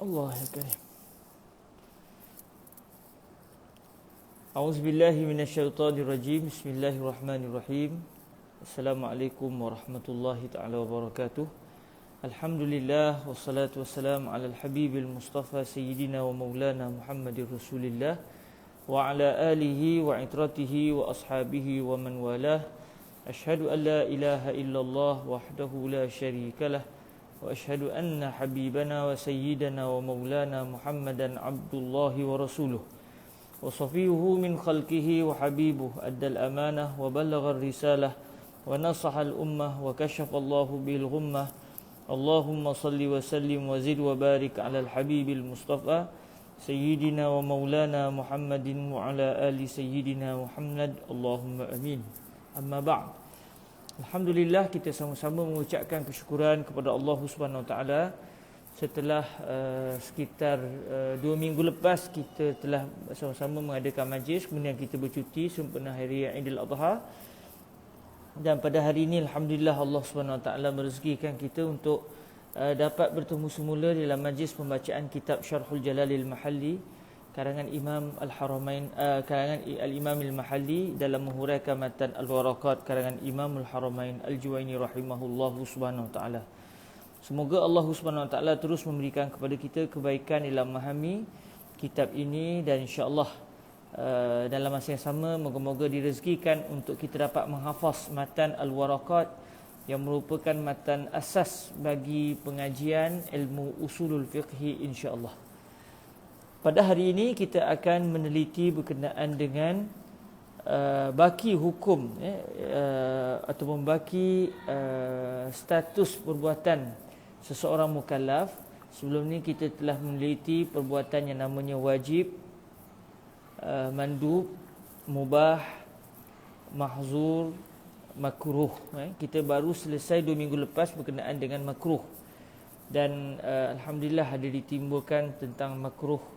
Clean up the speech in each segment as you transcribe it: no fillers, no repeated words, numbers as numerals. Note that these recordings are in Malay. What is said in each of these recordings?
Allah ya Karim. A'udzubillahi minasyaitonirrajim. Bismillahirrahmanirrahim. Assalamualaikum warahmatullahi taala wabarakatuh. Alhamdulillah wassalatu wassalamu ala al-habibil mustafa sayyidina wa maulana Muhammadir Rasulillah wa ala alihi wa itratihi wa ashabihi wa man walah. Asyhadu an la ilaha illallah wahdahu la syarikalah wa asyhadu anna habibana wa sayyidana wa maulana Muhammadan abdullahi wa rasuluh wa safiyuhu min khalqihi wa habibuh addal amanah wa ballagha risalah wa nasaha al-ummah wa kashafa Allahu bil ghummah. Allahumma salli wa sallim wa zid wa barik ala al-habibil mustafa sayyidina wa maulana Muhammadin wa ala ali sayyidina Muhammad. Allahumma amin. Amma ba'd. Alhamdulillah, kita sama-sama mengucapkan kesyukuran kepada Allah Subhanahu Wa Taala. Setelah sekitar 2 minggu lepas kita telah sama-sama mengadakan majlis, kemudian kita bercuti sempena hari Aidil Adha. Dan pada hari ini alhamdulillah Allah Subhanahu Wa Taala merezekikan kita untuk dapat bertemu semula dalam majlis pembacaan kitab Syarhul Jalalil Mahalli karangan Imam Al-Haramain, karangan Al-Imam Al-Mahalli dalam menghuraikan matan Al-Waraqat karangan Imam Al-Haramain Al-Juwaini rahimahullahu subhanahu wa ta'ala. Semoga Allah Subhanahu Wa Taala terus memberikan kepada kita kebaikan dalam memahami kitab ini, dan insya-Allah dalam masa yang sama moga-moga direzekikan untuk kita dapat menghafaz matan Al-Waraqat yang merupakan matan asas bagi pengajian ilmu usulul fiqhi insya-Allah. Pada hari ini kita akan meneliti berkenaan dengan baki hukum ataupun baki status perbuatan seseorang mukallaf. Sebelum ni kita telah meneliti perbuatan yang namanya wajib, mandub, mubah, mahzur, makruh. Kita baru selesai 2 minggu lepas berkenaan dengan makruh. Dan alhamdulillah ada ditimbulkan tentang makruh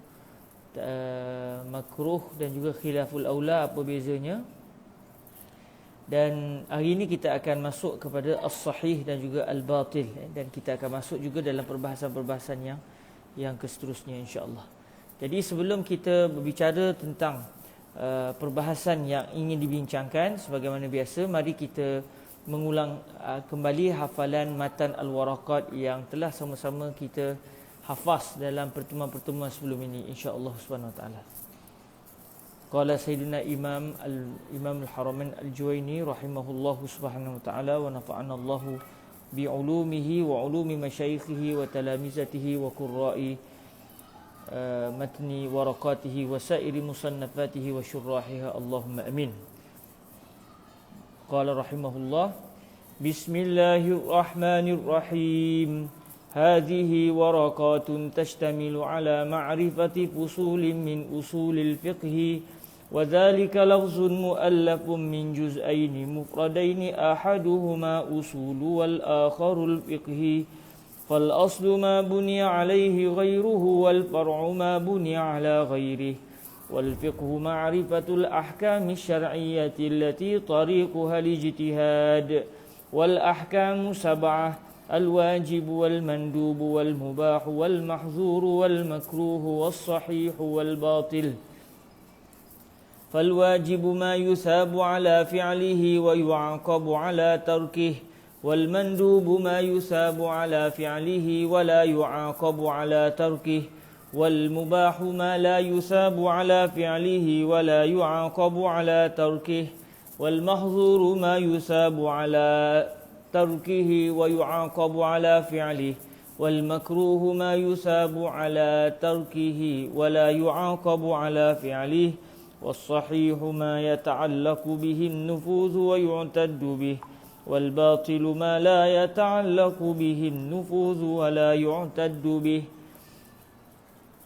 dan juga khilaful aula, apa bezanya. Dan hari ini kita akan masuk kepada as-sahih dan juga al-batil, dan kita akan masuk juga dalam perbahasan-perbahasan yang seterusnya insya-Allah. Jadi sebelum kita berbicara tentang perbahasan yang ingin dibincangkan, sebagaimana biasa mari kita mengulang kembali hafalan matan Al-Waraqat yang telah sama-sama kita hafaz dalam pertemuan-pertemuan sebelum ini insya-Allah Subhanahu Wa Taala. Qala Sayyidina Imam Al-Haramain Al-Juwaini rahimahullahu subhanahu wa ta'ala wa nafa'ana Allahu bi'ulumihi wa ulumi masyaikhihi wa talamizatihi wa qurra'i matni waraqatihi wa sairi musannafatihi wa syurrahiha. Allahumma amin. Qala rahimahullah, Bismillahirrahmanirrahim. هذه ورقات تشتمل على معرفة فصول من أصول الفقه، وذلك لفظ مؤلف من جزئين مفردين أحدهما أصول والآخر الفقه، فالأصل ما بني عليه غيره والفرع ما بني على غيره، والفقه معرفة الأحكام الشرعية التي طريقها الاجتهاد، والأحكام 7: الواجب والمندوب والمباح والمحظور والمكروه والصحيح والباطل. فالواجب ما يثاب على فعله ويعاقب على تركه، والمندوب ما يثاب على فعله ولا يعاقب على تركه، والمباح ما لا يثاب على فعله ولا يعاقب على تركه، والمحظور ما يثاب على تركه ويعاقب على فعله، والمكروه ما يثاب على تركه ولا يعاقب على فعله، والصحيح ما يتعلق به النفوذ ويعتد به، والباطل ما لا يتعلق به النفوذ ولا يعتد به.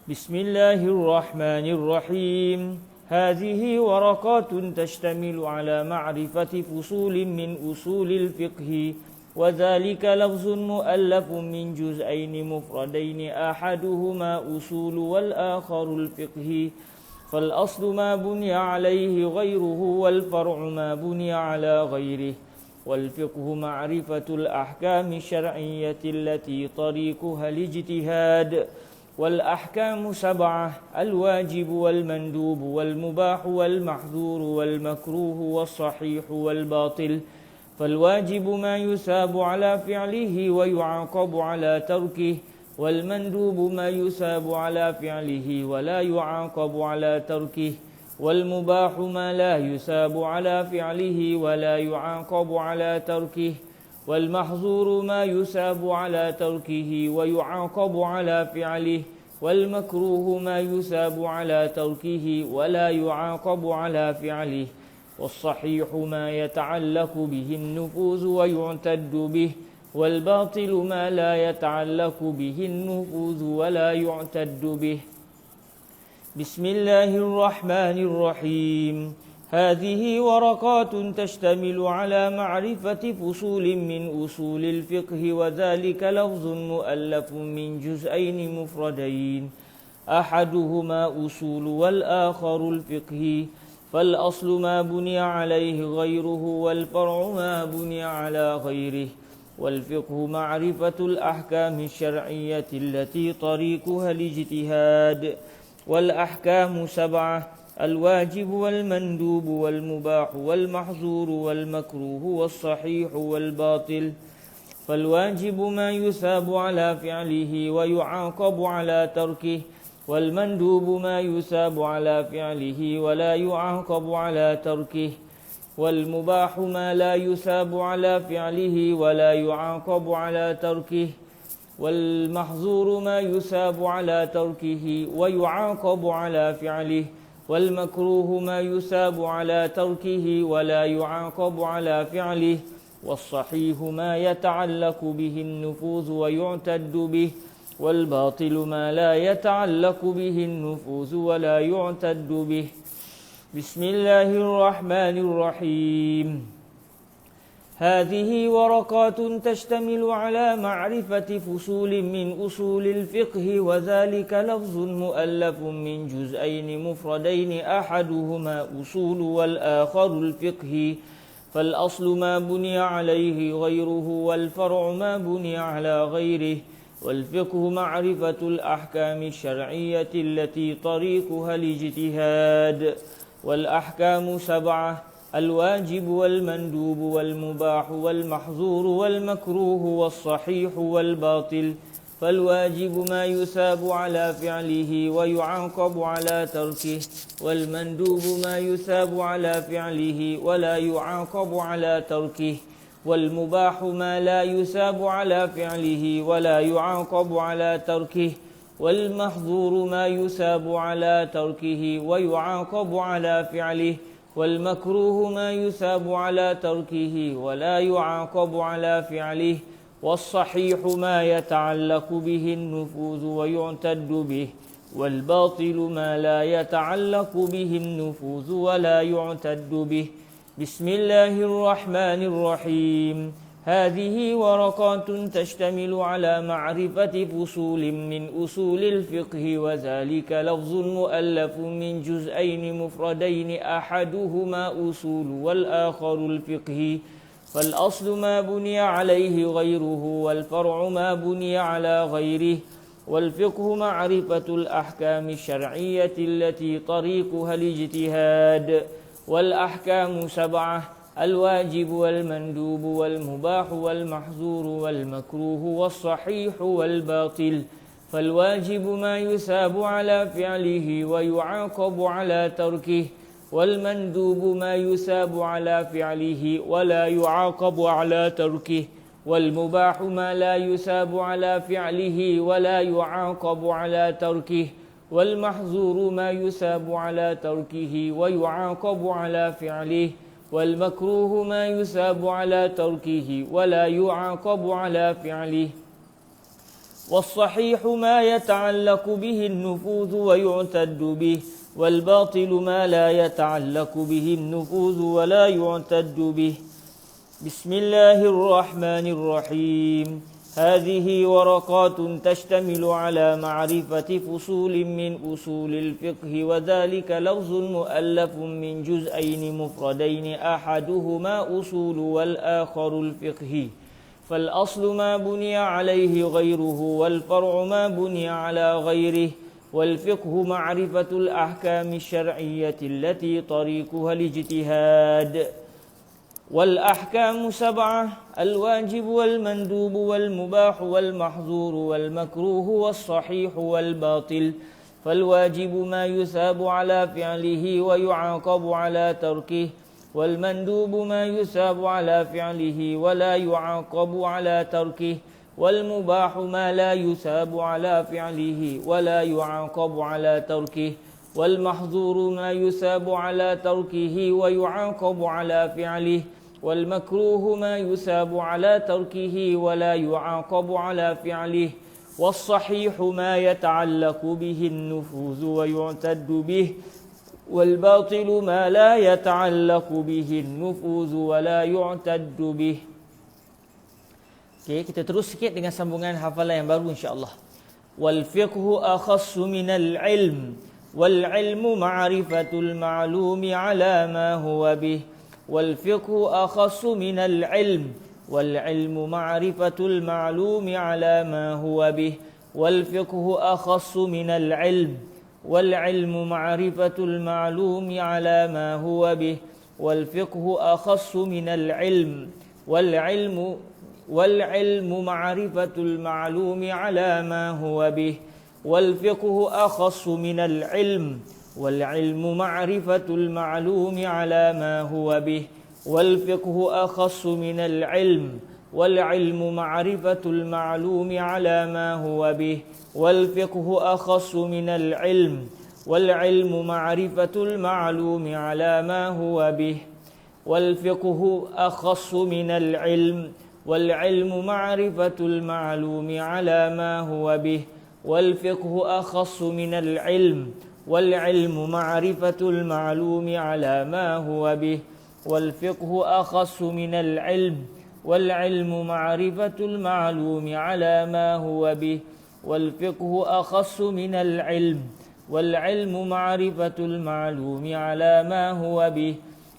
بسم الله الرحمن الرحيم. هذه ورقات تشتمل على معرفة فصول من أصول الفقه، وذلك لفظ مؤلف من جزئين مفردين أحدهما أصول والآخر الفقه، فالأصل ما بني عليه غيره والفرع ما بني على غيره، والفقه معرفة الأحكام الشرعية التي طريقها الاجتهاد، والأحكام سبعة: الواجب والمندوب والمباح والمحظور والمكروه والصحيح والباطل. فالواجب ما يثاب على فعله ويعاقب على تركه، والمندوب ما يثاب على فعله ولا يعاقب على تركه، والمباح ما لا يثاب على فعله ولا يعاقب على تركه، والمحظور ما يثاب على تركه ويعاقب على فعله، والمكروه ما يثاب على تركه ولا يعاقب على فعله، والصحيح ما يتعلق به النفوذ ويعتد به، والباطل ما لا يتعلق به النفوذ ولا يعتد به. بسم الله الرحمن الرحيم. هذه ورقات تشتمل على معرفة فصول من أصول الفقه، وذلك لفظ مؤلف من جزئين مفردين، أحدهما أصول والآخر الفقه. فالأصل ما بني عليه غيره، والفرع ما بني على غيره. والفقه معرفة الأحكام الشرعية التي طريقها الاجتهاد. والأحكام سبعة: الواجب والمندوب والمباح والمحظور والمكروه والصحيح والباطل. فالواجب ما يثاب على فعله ويعاقب على تركه، والمندوب ما يثاب على فعله ولا يعاقب على تركه، والمباح ما لا يثاب على فعله ولا يعاقب على تركه، والمحظور ما يثاب على تركه ويعاقب على فعله، والمكروه ما يثاب على تركه ولا يعاقب على فعله، والصحيح ما يتعلق به النفوذ ويعتد به، والباطل ما لا يتعلق به النفوذ ولا يعتد به. بسم الله الرحمن الرحيم. هذه ورقات تشتمل على معرفة فصول من أصول الفقه، وذلك لفظ مؤلف من جزئين مفردين، أحدهما أصول والآخر الفقه. فالأصل ما بني عليه غيره، والفرع ما بني على غيره. والفقه معرفة الأحكام الشرعية التي طريقها الاجتهاد. والأحكام سبعة: الواجب والمندوب والمباح والمحظور والمكروه والصحيح والباطل. فالواجب ما يثاب على فعله ويعاقب على تركه، والمندوب ما يثاب على فعله ولا يعاقب على تركه، والمباح ما لا يثاب على فعله ولا يعاقب على تركه، والمحظور ما يثاب على تركه ويعاقب على فعله، والمكروه ما يثاب على تركه ولا يعاقب على فعله، والصحيح ما يتعلق به النفوذ ويعتد به، والباطل ما لا يتعلق به النفوذ ولا يعتد به. بسم الله الرحمن الرحيم. هذه ورقات تشتمل على معرفة فصول من أصول الفقه، وذلك لفظ مؤلف من جزئين مفردين، أحدهما أصول والآخر الفقه. فالأصل ما بني عليه غيره، والفرع ما بني على غيره. والفقه معرفة الأحكام الشرعية التي طريقها الاجتهاد. والأحكام سبعة: الواجب والمندوب والمباح والمحظور والمكروه والصحيح والباطل. فالواجب ما يثاب على فعله ويعاقب على تركه، والمندوب ما يثاب على فعله ولا يعاقب على تركه، والمباح ما لا يثاب على فعله ولا يعاقب على تركه، والمحظور ما يثاب على تركه ويعاقب على فعله، والمكروه ما يثاب على تركه ولا يعاقب على فعله، والصحيح ما يتعلق به النفوذ ويعتد به، والباطل ما لا يتعلق به النفوذ ولا يعتد به. بسم الله الرحمن الرحيم. هذه ورقات تشتمل على معرفة فصول من أصول الفقه، وذلك لفظ مؤلف من جزئين مفردين، أحدهما أصول والآخر الفقه. فالأصل ما بني عليه غيره والفرع ما بني على غيره والفقه معرفة الأحكام الشرعية التي طريقها الاجتهاد والأحكام 7 الواجب والمندوب والمباح والمحظور والمكروه والصحيح والباطل فالواجب ما يثاب على فعله ويعاقب على تركه والمندوب ما يثاب على فعله ولا يعاقب على تركه والمباح ما لا يثاب على فعله ولا يعاقب على تركه والمحظور ما يثاب على تركه ويعاقب على فعله والمكروه ما يثاب على تركه ولا يعاقب على فعله والصحيح ما يتعلق به النفوذ ويعتد به والباطل ما لا يتعلق به النفوذ ولا يعتد به. Okey, kita terus sikit dengan sambungan hafalan yang baru insya-Allah. Wal fiqhu akhassu minal ilm wal ilmu ma'rifatul ma'lumi 'ala ma huwa bih wal fiqhu akhassu minal ilm wal ilmu ma'rifatul ma'lumi 'ala ma huwa bih wal fiqhu akhassu minal ilm wal ilmu ma'rifatul ma'lumi 'ala ma huwa bih wal fiqhu akhassu minal ilm والعلم معرفة المعلوم على ما هو به والفقه أخص من العلم والعلم معرفة المعلوم على ما هو به والفقه أخص من العلم والعلم معرفة المعلوم على ما هو به والفقه أخص من العلم والعلم معرفة المعلوم على ما هو به والفقه أخص من العلم والعلم معرفة المعلوم على ما هو به والفقه أخص من العلم والعلم معرفة المعلوم على ما هو به والفقه أخص من العلم والعلم معرفة المعلوم على ما هو به والفقه أخص من العلم والعلم معرفة المعلوم على ما هو به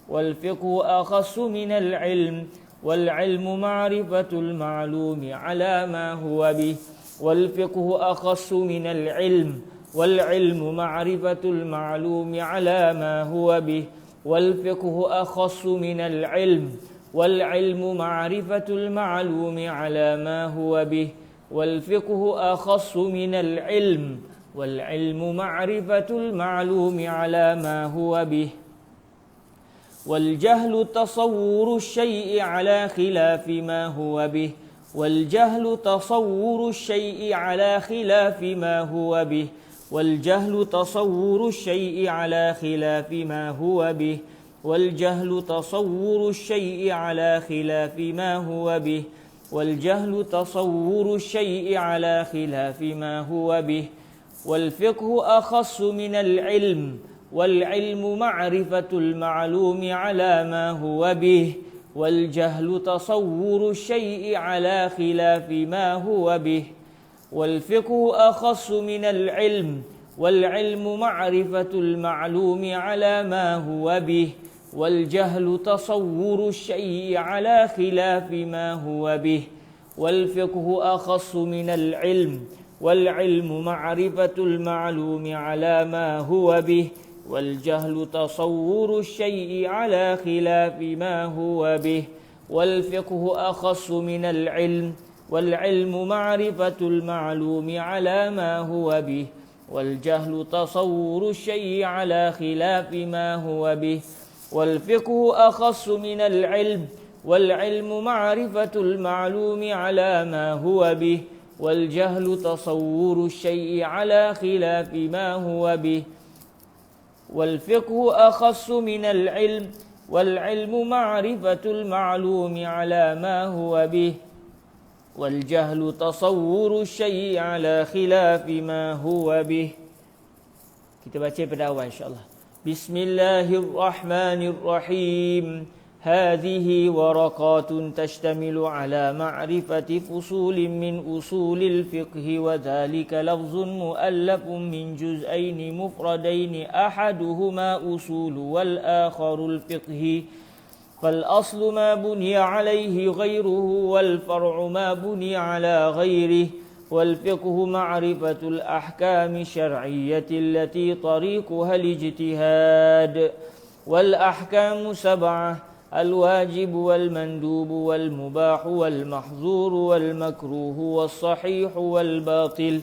والفقه أخص من العلم والعلم معرفة المعلوم على ما هو به والفقه أخص من العلم والعلم معرفة المعلوم على ما هو به والفقه أخص من العلم والعلم معرفة المعلوم على ما هو به والفقه أخص من العلم والعلم معرفة المعلوم على ما هو به والجهل تصور الشيء على خلاف ما هو به والجهل تصور الشيء على خلاف ما هو به والجهل تصور الشيء على خلاف ما هو به والجهل تصور الشيء على خلاف ما هو به والجهل تصور الشيء على خلاف ما هو به والفقه أخص من العلم والعلم معرفة المعلوم على ما هو به والجهل تصور الشيء على خلاف ما هو به والفقه أخص من العلم والعلم معرفة المعلوم على ما هو به والجهل تصور الشيء على خلاف ما هو به والفقه أخص من العلم والعلم معرفة المعلوم على ما هو به والجهل تصور الشيء على خلاف ما هو به والفقه أخص من العلم والعلم معرفة المعلوم على ما هو به والجهل تصور الشيء على خلاف ما هو به والفقه أخص من العلم والعلم معرفة المعلوم على ما هو به والجهل تصور الشيء على خلاف ما هو به والفقه أخص من العلم والعلم معرفة المعلوم على ما هو به والجهل تصور الشيء على خلاف ما هو به. Kita baca pada awal insya-Allah. Bismillahirrahmanirrahim. هذه ورقات تشتمل على معرفة فصول من أصول الفقه وذلك لفظ مؤلف من جزئين مفردين أحدهما أصول والآخر الفقه فالأصل ما بني عليه غيره والفرع ما بني على غيره والفقه معرفة الأحكام الشرعية التي طريقها الاجتهاد والأحكام 7 الواجب والمندوب والمباح والمحظور والمكروه والصحيح والباطل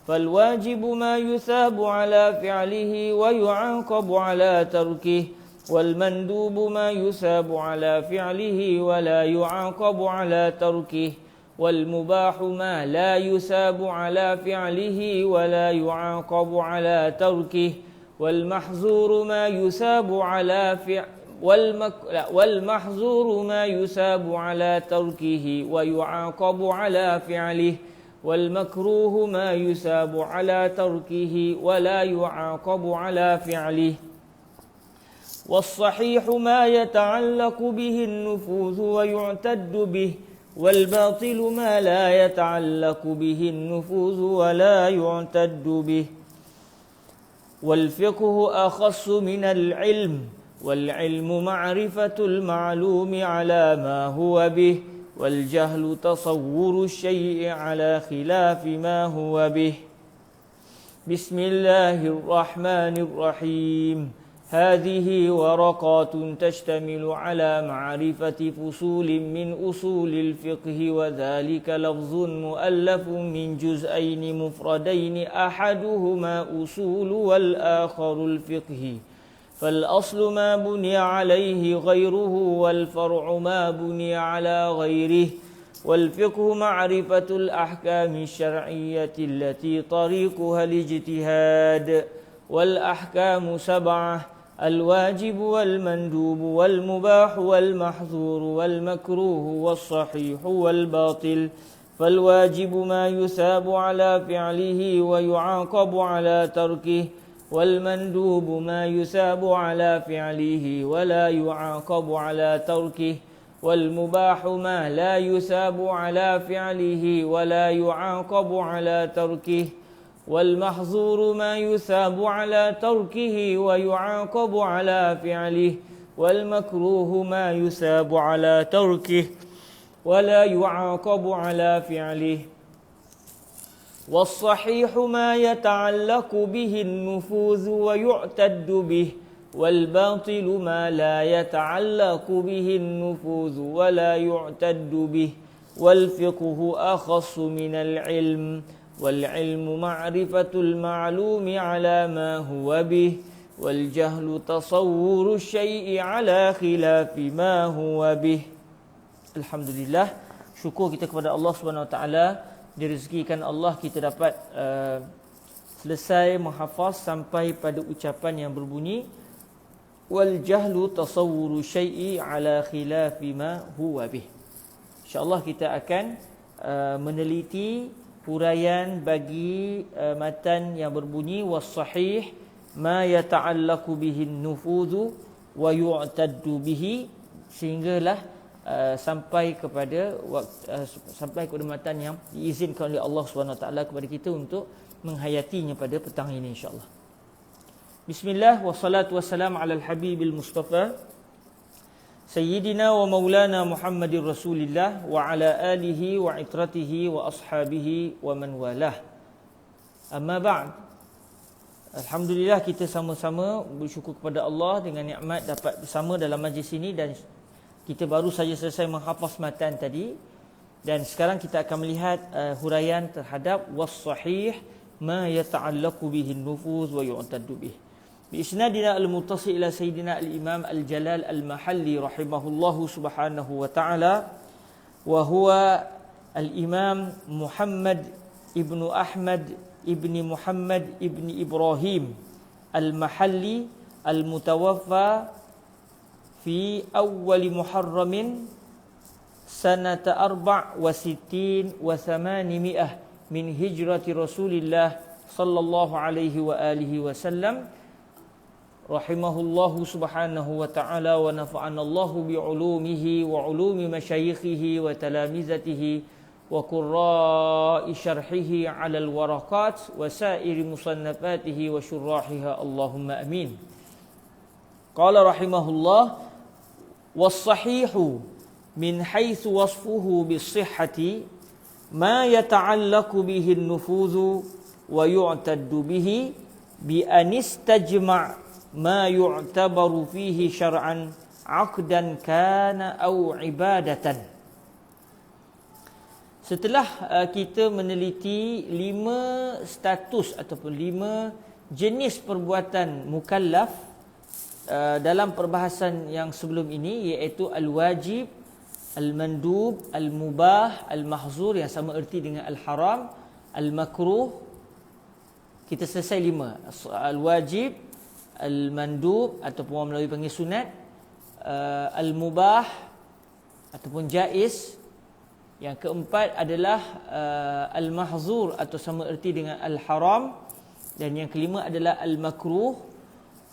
فالواجب ما يثاب على فعله ويعاقب على تركه والمندوب ما يثاب على فعله ولا يعاقب على تركه والمباح ما لا يثاب على فعله ولا يعاقب على تركه والمحظور ما يثاب على والمحظور ما يثاب على تركه ويعاقب على فعله والمكروه ما يثاب على تركه ولا يعاقب على فعله والصحيح ما يتعلق به النفوذ ويعتد به والباطل ما لا يتعلق به النفوذ ولا يعتد به والفقه أخص من العلم والعلم معرفة المعلوم على ما هو به والجهل تصور الشيء على خلاف ما هو به بسم الله الرحمن الرحيم هذه ورقات تشتمل على معرفة فصول من أصول الفقه وذلك لفظ مؤلف من جزئين مفردين أحدهما أصول والآخر الفقه فالأصل ما بني عليه غيره والفرع ما بني على غيره والفقه معرفة الأحكام الشرعية التي طريقها الاجتهاد والأحكام 7 الواجب والمندوب والمباح والمحظور والمكروه والصحيح والباطل فالواجب ما يثاب على فعله ويعاقب على تركه والمندوب ما يثاب على فعله ولا يعاقب على تركه والمباح ما لا يثاب على فعله ولا يعاقب على تركه والمحظور ما يثاب على تركه ويعاقب على فعله والمكروه ما يثاب على تركه ولا يعاقب على فعله والصحيح ما يتعلق به النفوذ ويعتد به والباطل ما لا يتعلق به النفوذ ولا يعتد به والفقه أخص من العلم والعلم معرفة المعلوم على ما هو به والجهل تصور الشيء على خلاف ما هو به. Alhamdulillah, syukur kita kepada Allah Subhanahu Wa Taala, direzekikan Allah kita dapat selesai menghafaz sampai pada ucapan yang berbunyi wal jahlu tasawwuru syai'i ala khilafi ma huwa bih. InsyaAllah kita akan meneliti huraian bagi matan yang berbunyi was sahih ma yata'allaqu bihi an-nufudhu wa yu'taddu bihi, sehinggalah sampai kepada matan yang diizinkan oleh Allah Subhanahu Wa Taala kepada kita untuk menghayatinya pada petang ini insya-Allah. Bismillah wassalatu wassalamu ala al-habibil mustafa Sayyidina wa maulana Muhammadir Rasulillah wa ala alihi wa itratihi wa ashabihi wa man walah. Amma ba'd. Alhamdulillah, kita sama-sama bersyukur kepada Allah dengan nikmat dapat bersama dalam majlis ini, dan kita baru saja selesai menghafaz matan tadi, dan sekarang kita akan melihat huraian terhadap was-sahih ma yata'allaqu bihi an-nufuz wa yu'taddu bih. بإسنادنا المتصل إلى سيدنا الإمام الجلال المحلي رحمه الله سبحانه وتعالى وهو الإمام محمد ابن أحمد ابن محمد ابن إبراهيم المحلي المتوفى في أول محرم سنة 64 و800 من هجرة رسول الله صلى الله عليه وآله وسلم rahimahullahu subhanahu wa ta'ala wa nafa'anallahu bi'ulumihi wa ulumi masyayikhihi wa talamizatihi wa qurra'i syarhihi 'ala al-waraqat wa sa'iri musannafatihi wa syurrahiha Allahumma amin. Qala rahimahullah was-sahihu min haitsu wasfuhu bis-sihhati ma yata'allaqu bihi an-nufuzu wa yu'taddu bihi bi an istajma' ma yu'tabaru fihi syar'an 'aqdan kana aw ibadatan. Setelah kita meneliti 5 status ataupun 5 jenis perbuatan mukallaf dalam perbahasan yang sebelum ini, iaitu al-wajib, al-mandub, al-mubah, al-mahzur yang sama erti dengan al-haram, al-makruh. Kita selesai 5. Al-wajib, al-mandub ataupun orang Melayu panggil sunat, al-mubah ataupun jaiz. Yang keempat adalah al-mahzur atau sama erti dengan al-haram, dan yang kelima adalah al-makruh.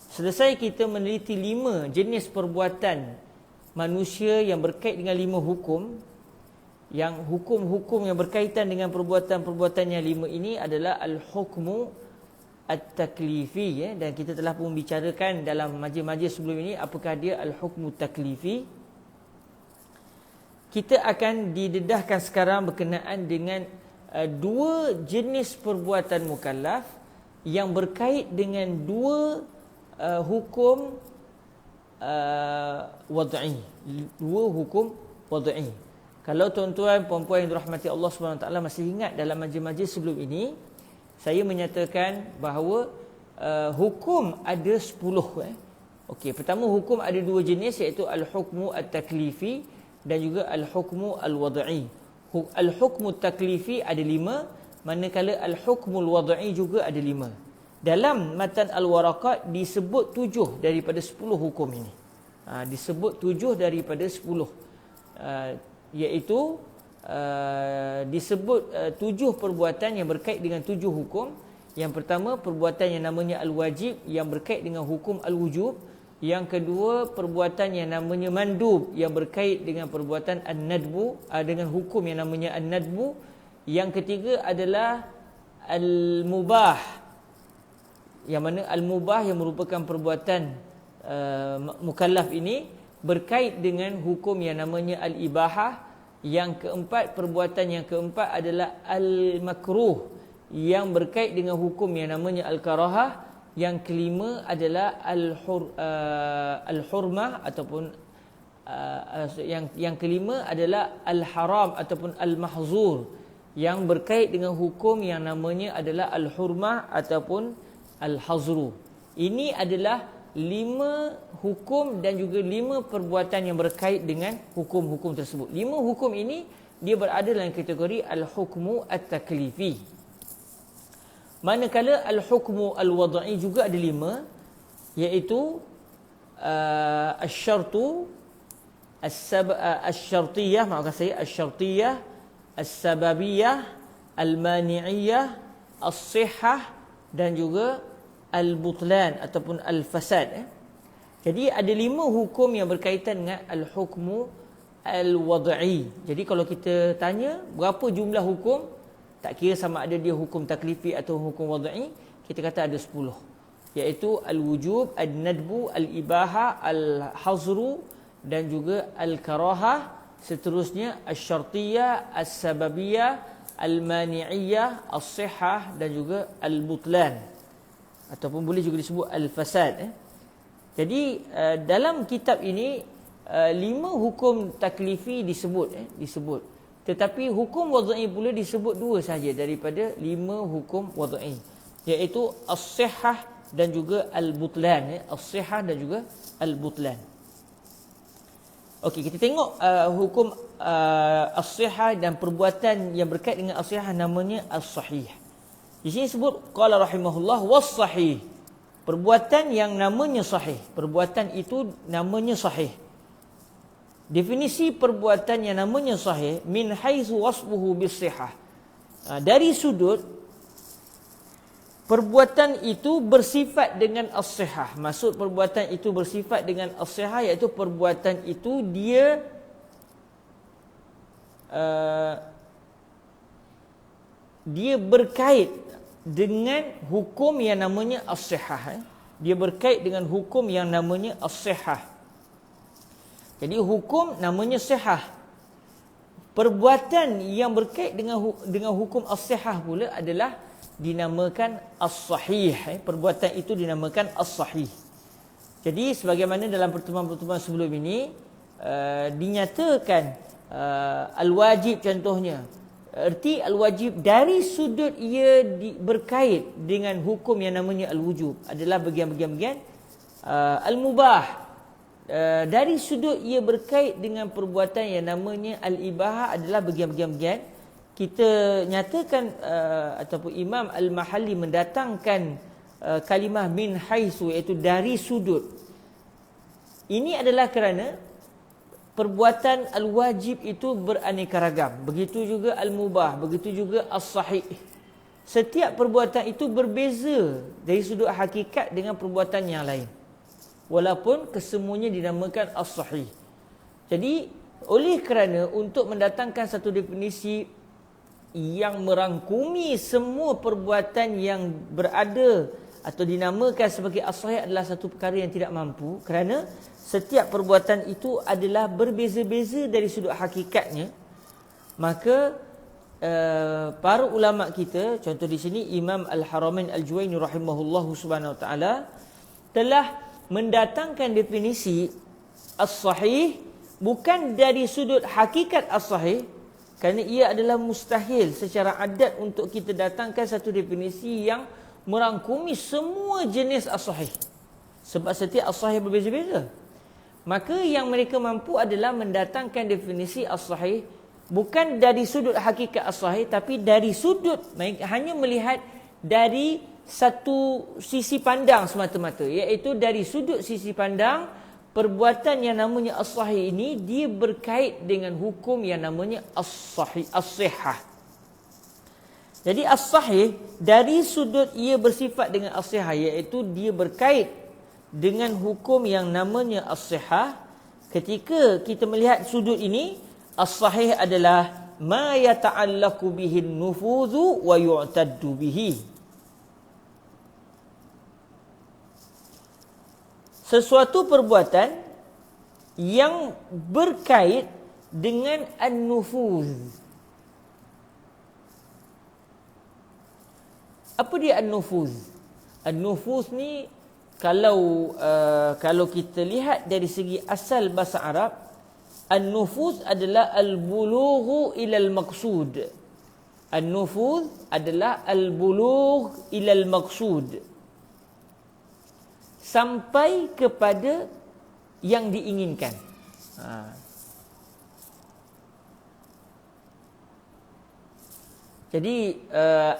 Selesai kita meneliti 5 jenis perbuatan manusia yang berkait dengan 5 hukum. Yang hukum-hukum yang berkaitan dengan perbuatan-perbuatan yang 5 ini adalah al-hukmu at-taklifi, dan kita telah pun bicarakan dalam majlis-majlis sebelum ini apakah dia al-hukmu taklifi. Kita akan didedahkan sekarang berkenaan dengan 2 jenis perbuatan mukallaf yang berkait dengan 2 hukum wad'i. 2 hukum wad'i. Kalau tuan-tuan puan-puan yang dirahmati Allah SWT masih ingat dalam majlis-majlis sebelum ini, saya menyatakan bahawa hukum ada 10. Okey, pertama hukum ada 2 jenis, iaitu al-hukmu at-taklifi dan juga al-hukmu al-wad'i. Al-hukmu taklifi ada 5, manakala al-hukmu al-wad'i juga ada 5. Dalam matan al-waraqat disebut 7 daripada 10 hukum ini. Disebut 7 daripada 10. Iaitu disebut 7 perbuatan yang berkait dengan 7 hukum. Yang pertama, perbuatan yang namanya al-wajib yang berkait dengan hukum al-wujub. Yang kedua, perbuatan yang namanya mandub yang berkait dengan perbuatan an-nadbu, dengan hukum yang namanya an-nadbu. Yang ketiga adalah al-mubah, yang mana al-mubah yang merupakan perbuatan mukallaf ini berkait dengan hukum yang namanya al-ibahah. Yang keempat, perbuatan yang keempat adalah al-makruh yang berkait dengan hukum yang namanya al-karahah. Yang kelima adalah al-hurmah ataupun yang kelima adalah al-haram ataupun al-mahzur yang berkait dengan hukum yang namanya adalah al-hurmah ataupun al-hazru. Ini adalah 5 hukum dan juga 5 perbuatan yang berkait dengan hukum-hukum tersebut. 5 hukum ini dia berada dalam kategori al-hukmu at-taklifi. Manakala al-hukmu al-wad'i juga ada 5, iaitu asy-syartu asy-syartiyah, maafkan saya, asy-syartiyah, as-sababiyah, al-mani'iyah, as-sihhah dan juga al-butlan ataupun al-fasad. Jadi ada 5 hukum yang berkaitan dengan al-hukmu al-wad'i. Jadi kalau kita tanya berapa jumlah hukum, tak kira sama ada dia hukum taklifi atau hukum wad'i, kita kata ada 10. Iaitu al-wujub, al-nadbu, al-ibaha, al-hazru dan juga al-karahah. Seterusnya asy-syartiyah, as-sababiyah, al-mani'iyah, as-sihhah dan juga al-butlan. Ataupun boleh juga disebut al-fasad. Jadi dalam kitab ini 5 hukum taklifi disebut. Tetapi hukum wad'i pula disebut 2 sahaja daripada 5 hukum wad'i, iaitu as-sihhah dan juga al-butlan. As-sihhah dan juga al-butlan. Okey, kita tengok hukum as-sihhah dan perbuatan yang berkait dengan as-sihhah namanya as-sahih. Di sini sebut qala rahimahullah was-sahih. Perbuatan yang namanya sahih. Perbuatan itu namanya sahih. Definisi perbuatan yang namanya sahih min haitsu wasfuhu bis-sihhah. Dari sudut perbuatan itu bersifat dengan as-sihhah. Maksud perbuatan itu bersifat dengan as-sihhah iaitu perbuatan itu dia berkait dengan hukum yang namanya as-sihhah. Dia berkait dengan hukum yang namanya as-sihhah. Jadi hukum namanya sihah. Perbuatan yang berkait dengan hukum as-sihah pula adalah dinamakan as-sahih. Perbuatan itu dinamakan as-sahih. Jadi sebagaimana dalam pertemuan-pertemuan sebelum ini dinyatakan al-wajib contohnya. Erti al-wajib dari sudut ia berkait dengan hukum yang namanya al-wujub adalah bagian-bagian al-mubah. Dari sudut ia berkait dengan perbuatan yang namanya al-ibahah adalah bagian-bagian. Kita nyatakan ataupun Imam Al-Mahalli mendatangkan kalimah min haisu, iaitu dari sudut. Ini adalah kerana perbuatan al-wajib itu beraneka ragam. Begitu juga al-mubah, begitu juga as-sahih. Setiap perbuatan itu berbeza dari sudut hakikat dengan perbuatan yang lain. Walaupun kesemuanya dinamakan as-sahih. Jadi, oleh kerana untuk mendatangkan satu definisi yang merangkumi semua perbuatan yang berada atau dinamakan sebagai as-sahih adalah satu perkara yang tidak mampu, kerana setiap perbuatan itu adalah berbeza-beza dari sudut hakikatnya. Maka para ulama kita, contoh di sini Imam Al-Haramain Al-Juwaini rahimahullahu subhanahu wa ta'ala telah mendatangkan definisi as-sahih bukan dari sudut hakikat as-sahih, kerana ia adalah mustahil secara adat untuk kita datangkan satu definisi yang merangkumi semua jenis as-sahih. Sebab setiap as-sahih berbeza-beza. Maka yang mereka mampu adalah mendatangkan definisi as-sahih bukan dari sudut hakikat as-sahih, tapi dari sudut hanya melihat dari satu sisi pandang semata-mata, iaitu dari sudut sisi pandang perbuatan yang namanya as-sahih ini dia berkait dengan hukum yang namanya as-sahih, as-sihah. Jadi as-sahih dari sudut ia bersifat dengan as-sihah, iaitu dia berkait dengan hukum yang namanya as-sihah. Ketika kita melihat sudut ini, as-sahih adalah ma yata'allaqu bihi an-nufuzu wa yu'taddu bihi. Sesuatu perbuatan yang berkait dengan an-nufuz. Apa dia an-nufuz? An-nufuz ni kalau kita lihat dari segi asal bahasa Arab, an-nufuz adalah al-bulughu ila al-maqsud. An-nufuz adalah al-bulugh ila al-maqsud. Sampai kepada yang diinginkan. Jadi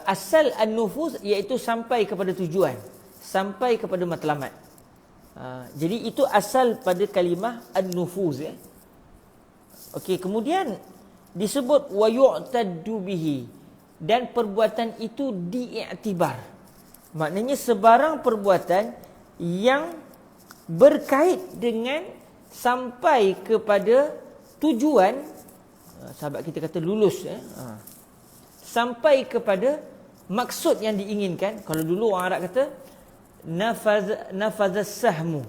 asal an-nufuz iaitu sampai kepada tujuan, sampai kepada matlamat. Jadi itu asal pada kalimah an-nufuz. Okey, kemudian disebut wa yu'taddu bihi, dan perbuatan itu diiktibar. Maknanya sebarang perbuatan yang berkait dengan sampai kepada tujuan, sahabat kita kata lulus, sampai kepada maksud yang diinginkan. Kalau dulu orang Arab kata nafazas sahmu,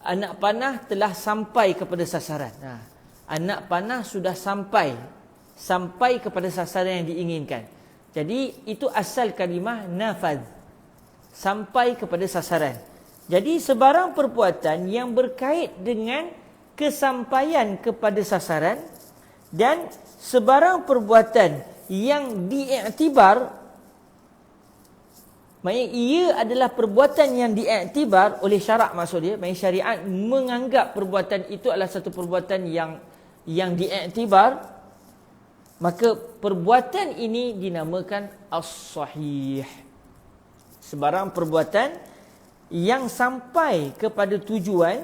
anak panah telah sampai kepada sasaran. Anak panah sudah sampai kepada sasaran yang diinginkan. Jadi itu asal kalimah nafaz, sampai kepada sasaran. Jadi sebarang perbuatan yang berkait dengan kesampaian kepada sasaran, dan sebarang perbuatan yang diiktibar, maksudnya ia adalah perbuatan yang diiktibar oleh syarak, maksud dia, maksudnya syariat menganggap perbuatan itu adalah satu perbuatan yang diiktibar, maka perbuatan ini dinamakan as-sahih. Sebarang perbuatan yang sampai kepada tujuan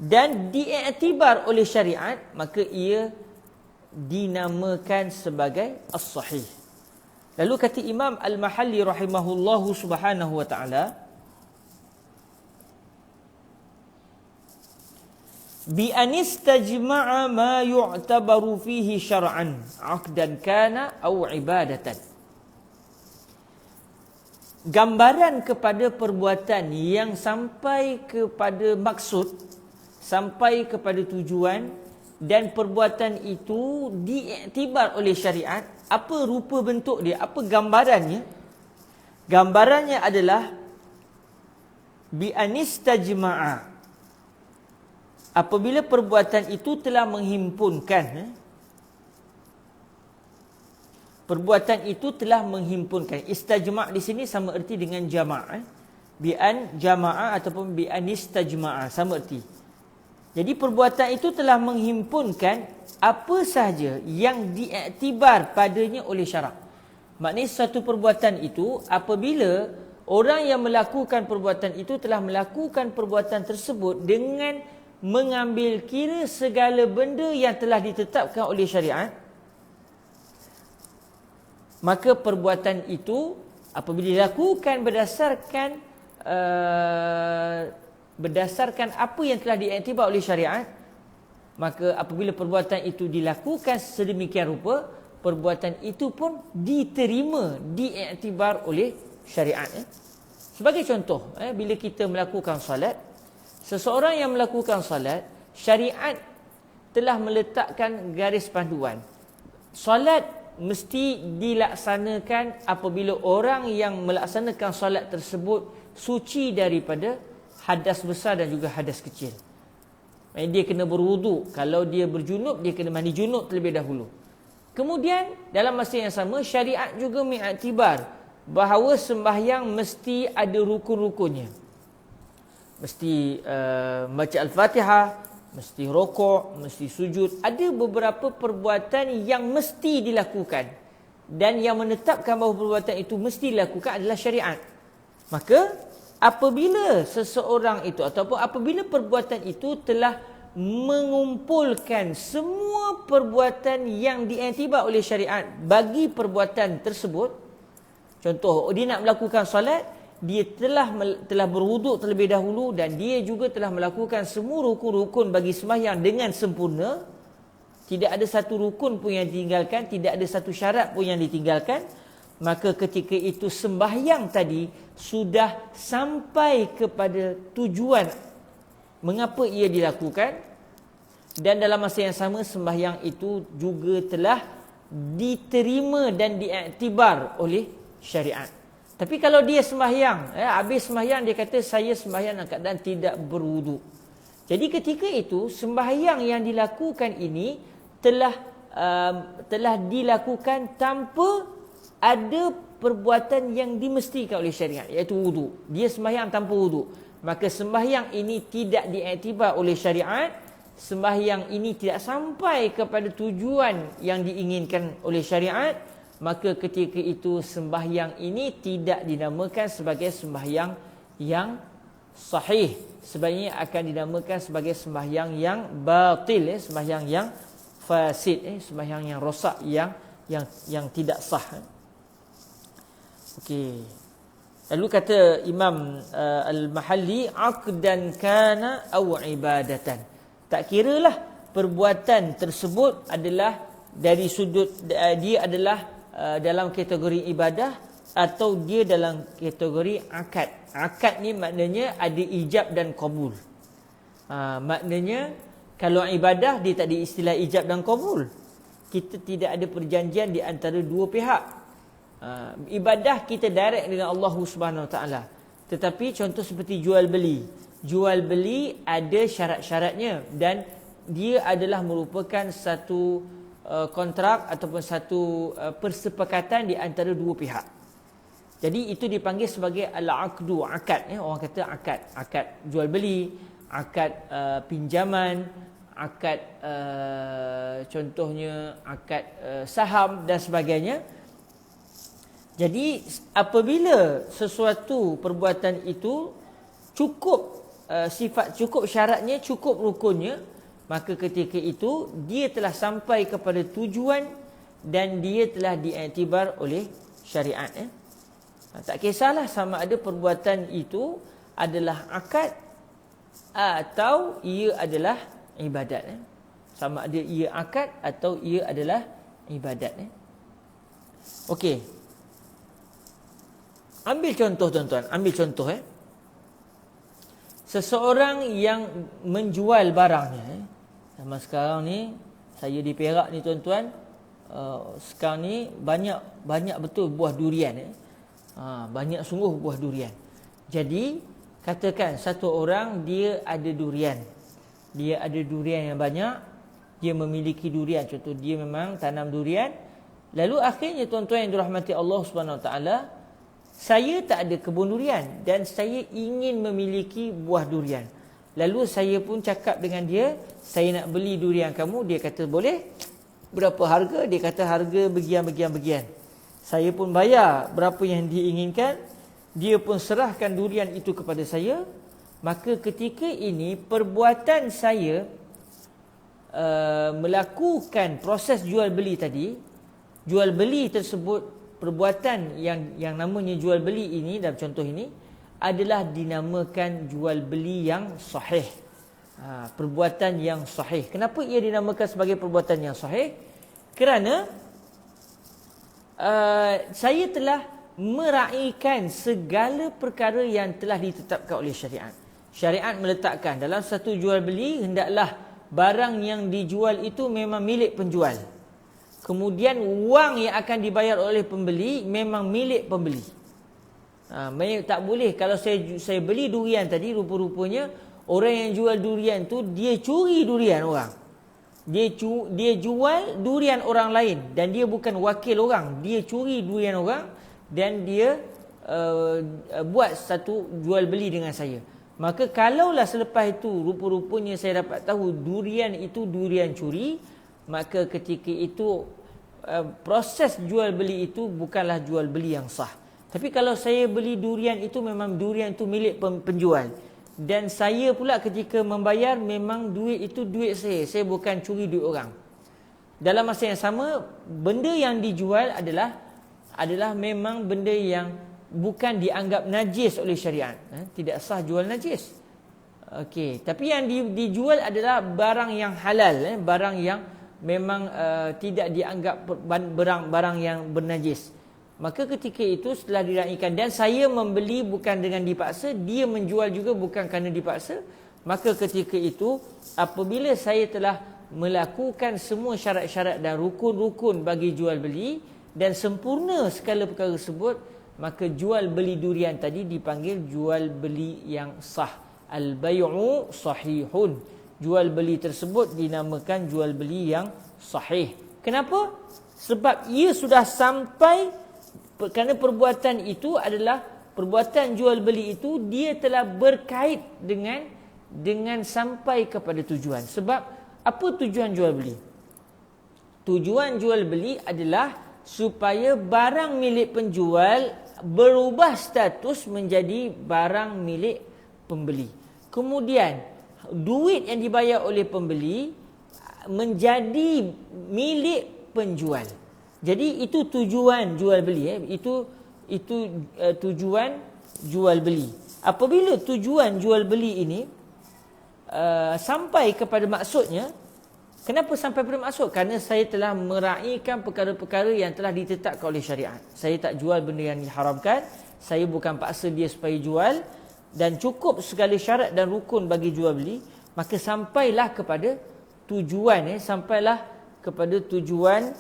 dan diiktibar oleh syariat, maka ia dinamakan sebagai as-sahih. Lalu kata Imam Al-Mahalli rahimahullahu subhanahu wa ta'ala, bi anistajma'a ma yu'tabaru fihi syar'an 'aqdan kana aw ibadatan. Gambaran kepada perbuatan yang sampai kepada maksud sampai kepada tujuan dan perbuatan itu diiktibar oleh syariat, apa rupa bentuk dia, apa gambarannya? Gambarannya adalah bi anistajma'a, apabila perbuatan itu telah menghimpunkan, perbuatan itu telah menghimpunkan. Istajma' di sini sama erti dengan jama', bi an jama'a ataupun bi anistajma'a, sama erti. Jadi perbuatan itu telah menghimpunkan apa sahaja yang diiktibar padanya oleh syarak. Maknanya satu perbuatan itu, apabila orang yang melakukan perbuatan itu telah melakukan perbuatan tersebut dengan mengambil kira segala benda yang telah ditetapkan oleh syariat, maka perbuatan itu apabila dilakukan berdasarkan apa yang telah diiktibar oleh syariat, maka apabila perbuatan itu dilakukan sedemikian rupa, perbuatan itu pun diterima, diiktibar oleh syariat. Sebagai contoh, bila kita melakukan salat, seseorang yang melakukan salat, syariat telah meletakkan garis panduan. Salat mesti dilaksanakan apabila orang yang melaksanakan salat tersebut suci daripada hadas besar dan juga hadas kecil. Dia kena berwuduk. Kalau dia berjunub, dia kena mandi junub terlebih dahulu. Kemudian dalam masa yang sama, syariat juga mengiktibar bahawa sembahyang mesti ada rukun-rukunnya. Mesti baca Al-Fatihah, mesti rokok, mesti sujud. Ada beberapa perbuatan yang mesti dilakukan, dan yang menetapkan bahawa perbuatan itu mesti dilakukan adalah syariat. Maka apabila seseorang itu ataupun apabila perbuatan itu telah mengumpulkan semua perbuatan yang diiktibar oleh syariat bagi perbuatan tersebut, contoh dia nak melakukan solat, dia telah berwuduk terlebih dahulu, dan dia juga telah melakukan semua rukun-rukun bagi sembahyang dengan sempurna, tidak ada satu rukun pun yang ditinggalkan, tidak ada satu syarat pun yang ditinggalkan, maka ketika itu sembahyang tadi sudah sampai kepada tujuan mengapa ia dilakukan, dan dalam masa yang sama sembahyang itu juga telah diterima dan diiktibar oleh syariat. Tapi kalau dia sembahyang, habis sembahyang dia kata saya sembahyang dalam keadaan tidak berwuduk. Jadi ketika itu sembahyang yang dilakukan ini telah dilakukan tanpa ada perbuatan yang dimestikan oleh syariat, iaitu wuduk. Dia sembahyang tanpa wuduk. Maka sembahyang ini tidak diiktibar oleh syariat. Sembahyang ini tidak sampai kepada tujuan yang diinginkan oleh syariat. Maka ketika itu sembahyang ini tidak dinamakan sebagai sembahyang yang sahih. Sebaliknya akan dinamakan sebagai sembahyang yang batil, sembahyang yang fasid, sembahyang yang rosak, yang tidak sah. Okey. Lalu kata Imam Al-Mahalli, aqdan kana aw ibadatan. Tak kiralah perbuatan tersebut adalah dari sudut dia adalah dalam kategori ibadah atau dia dalam kategori akad. Akad ni maknanya ada ijab dan qabul. Maknanya kalau ibadah dia tak ada istilah ijab dan qabul. Kita tidak ada perjanjian di antara dua pihak. Ibadah kita direct dengan Allah Subhanahu Wa Taala. Tetapi contoh seperti jual beli. Jual beli ada syarat-syaratnya, dan dia adalah merupakan satu kontrak ataupun satu persepakatan di antara dua pihak. Jadi itu dipanggil sebagai al-aqdu, akad. Orang kata akad. Akad jual beli, akad pinjaman, akad contohnya akad saham dan sebagainya. Jadi apabila sesuatu perbuatan itu cukup cukup syaratnya, cukup rukunnya, maka ketika itu dia telah sampai kepada tujuan dan dia telah diiktibar oleh syariat. Tak kisahlah sama ada perbuatan itu adalah akad atau ia adalah ibadat. Sama ada ia akad atau ia adalah ibadat. Okey. Ambil contoh tuan-tuan, ambil contoh. seseorang yang menjual barangnya, zaman sekarang ni, saya di Perak ni tuan-tuan, sekarang ni banyak betul buah durian. Banyak sungguh buah durian. Jadi katakan satu orang dia ada durian. Dia ada durian yang banyak, dia memiliki durian, contoh dia memang tanam durian. Lalu akhirnya tuan-tuan yang dirahmati Allah Subhanahu Wa Taala, saya tak ada kebun durian dan saya ingin memiliki buah durian. Lalu saya pun cakap dengan dia, saya nak beli durian kamu. Dia kata boleh. Berapa harga? Dia kata harga begian. Saya pun bayar berapa yang diinginkan. Dia pun serahkan durian itu kepada saya. Maka ketika ini perbuatan saya melakukan proses jual beli tadi. Jual beli tersebut, perbuatan yang namanya jual beli ini dalam contoh ini adalah dinamakan jual beli yang sahih. Perbuatan yang sahih. Kenapa ia dinamakan sebagai perbuatan yang sahih? Kerana saya telah meraihkan segala perkara yang telah ditetapkan oleh syariat. Syariat meletakkan dalam satu jual beli, hendaklah barang yang dijual itu memang milik penjual. Kemudian wang yang akan dibayar oleh pembeli memang milik pembeli. Tak boleh kalau saya beli durian tadi, rupa-rupanya orang yang jual durian tu dia curi durian orang. Dia jual durian orang lain dan dia bukan wakil orang, dia curi durian orang dan dia buat satu jual beli dengan saya. Maka kalaulah selepas itu rupa-rupanya saya dapat tahu durian itu durian curi, maka ketika itu proses jual beli itu bukanlah jual beli yang sah. Tapi kalau saya beli durian itu memang durian itu milik penjual, dan saya pula ketika membayar memang duit itu duit saya bukan curi duit orang. Dalam masa yang sama, benda yang dijual adalah memang benda yang bukan dianggap najis oleh syariat. Tidak sah jual najis. Okey, tapi yang dijual adalah barang yang halal, barang yang memang tidak dianggap barang yang bernajis. Maka ketika itu setelah diraihkan dan saya membeli bukan dengan dipaksa, dia menjual juga bukan kerana dipaksa, maka ketika itu apabila saya telah melakukan semua syarat-syarat dan rukun-rukun bagi jual beli dan sempurna segala perkara tersebut, maka jual beli durian tadi dipanggil jual beli yang sah. Al-bay'u sahihun. Jual beli tersebut dinamakan jual beli yang sahih. Kenapa? Sebab ia sudah sampai, kerana perbuatan itu adalah perbuatan jual beli itu dia telah berkait dengan sampai kepada tujuan. Sebab apa tujuan jual beli? Tujuan jual beli adalah supaya barang milik penjual berubah status menjadi barang milik pembeli. Kemudian duit yang dibayar oleh pembeli menjadi milik penjual. Jadi itu tujuan jual beli. Itu tujuan jual beli. Apabila tujuan jual beli ini sampai kepada maksudnya, kenapa sampai pada maksud? Kerana saya telah meraihkan perkara-perkara yang telah ditetapkan oleh syariat. Saya tak jual benda yang diharamkan. Saya bukan paksa dia supaya jual. Dan cukup segala syarat dan rukun bagi jual beli, maka sampailah kepada tujuan, sampailah kepada tujuan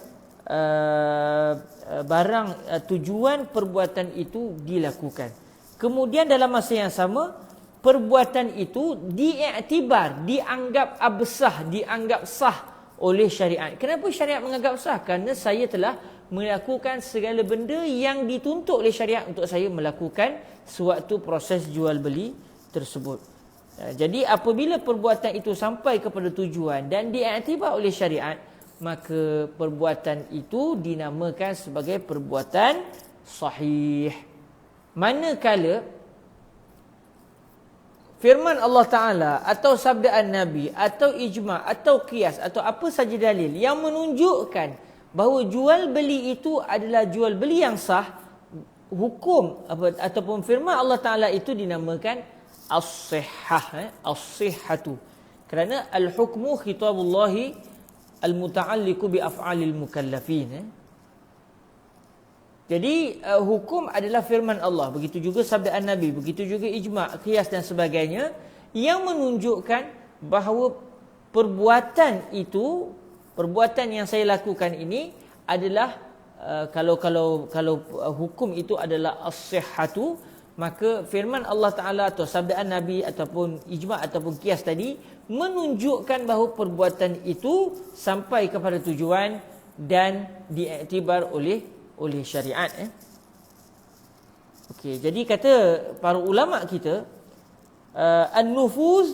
tujuan perbuatan itu dilakukan. Kemudian dalam masa yang sama, perbuatan itu diiktibar, dianggap absah, dianggap sah oleh syariat. Kenapa syariat menganggap sah? Kerana saya telah melakukan segala benda yang dituntut oleh syariat untuk saya melakukan sewaktu proses jual beli tersebut. Jadi apabila perbuatan itu sampai kepada tujuan dan diiktibar oleh syariat, maka perbuatan itu dinamakan sebagai perbuatan sahih. Manakala firman Allah Ta'ala atau sabdaan Nabi atau ijma' atau qiyas atau apa saja dalil yang menunjukkan bahawa jual beli itu adalah jual beli yang sah, hukum ataupun firman Allah Ta'ala itu dinamakan as-sihhah, as-sihhatu. Kerana al-hukmu khitabullahi al-muta'alliqu bi af'alil mukallafin. Jadi hukum adalah firman Allah, begitu juga sabdaan Nabi, begitu juga ijma', qiyas dan sebagainya yang menunjukkan bahawa perbuatan itu, perbuatan yang saya lakukan ini adalah kalau hukum itu adalah as-sihhatu, maka firman Allah Ta'ala atau sabdaan Nabi ataupun ijma' ataupun qiyas tadi menunjukkan bahawa perbuatan itu sampai kepada tujuan dan diiktibar oleh syariat. Okey, jadi kata para ulama kita, an-nufuz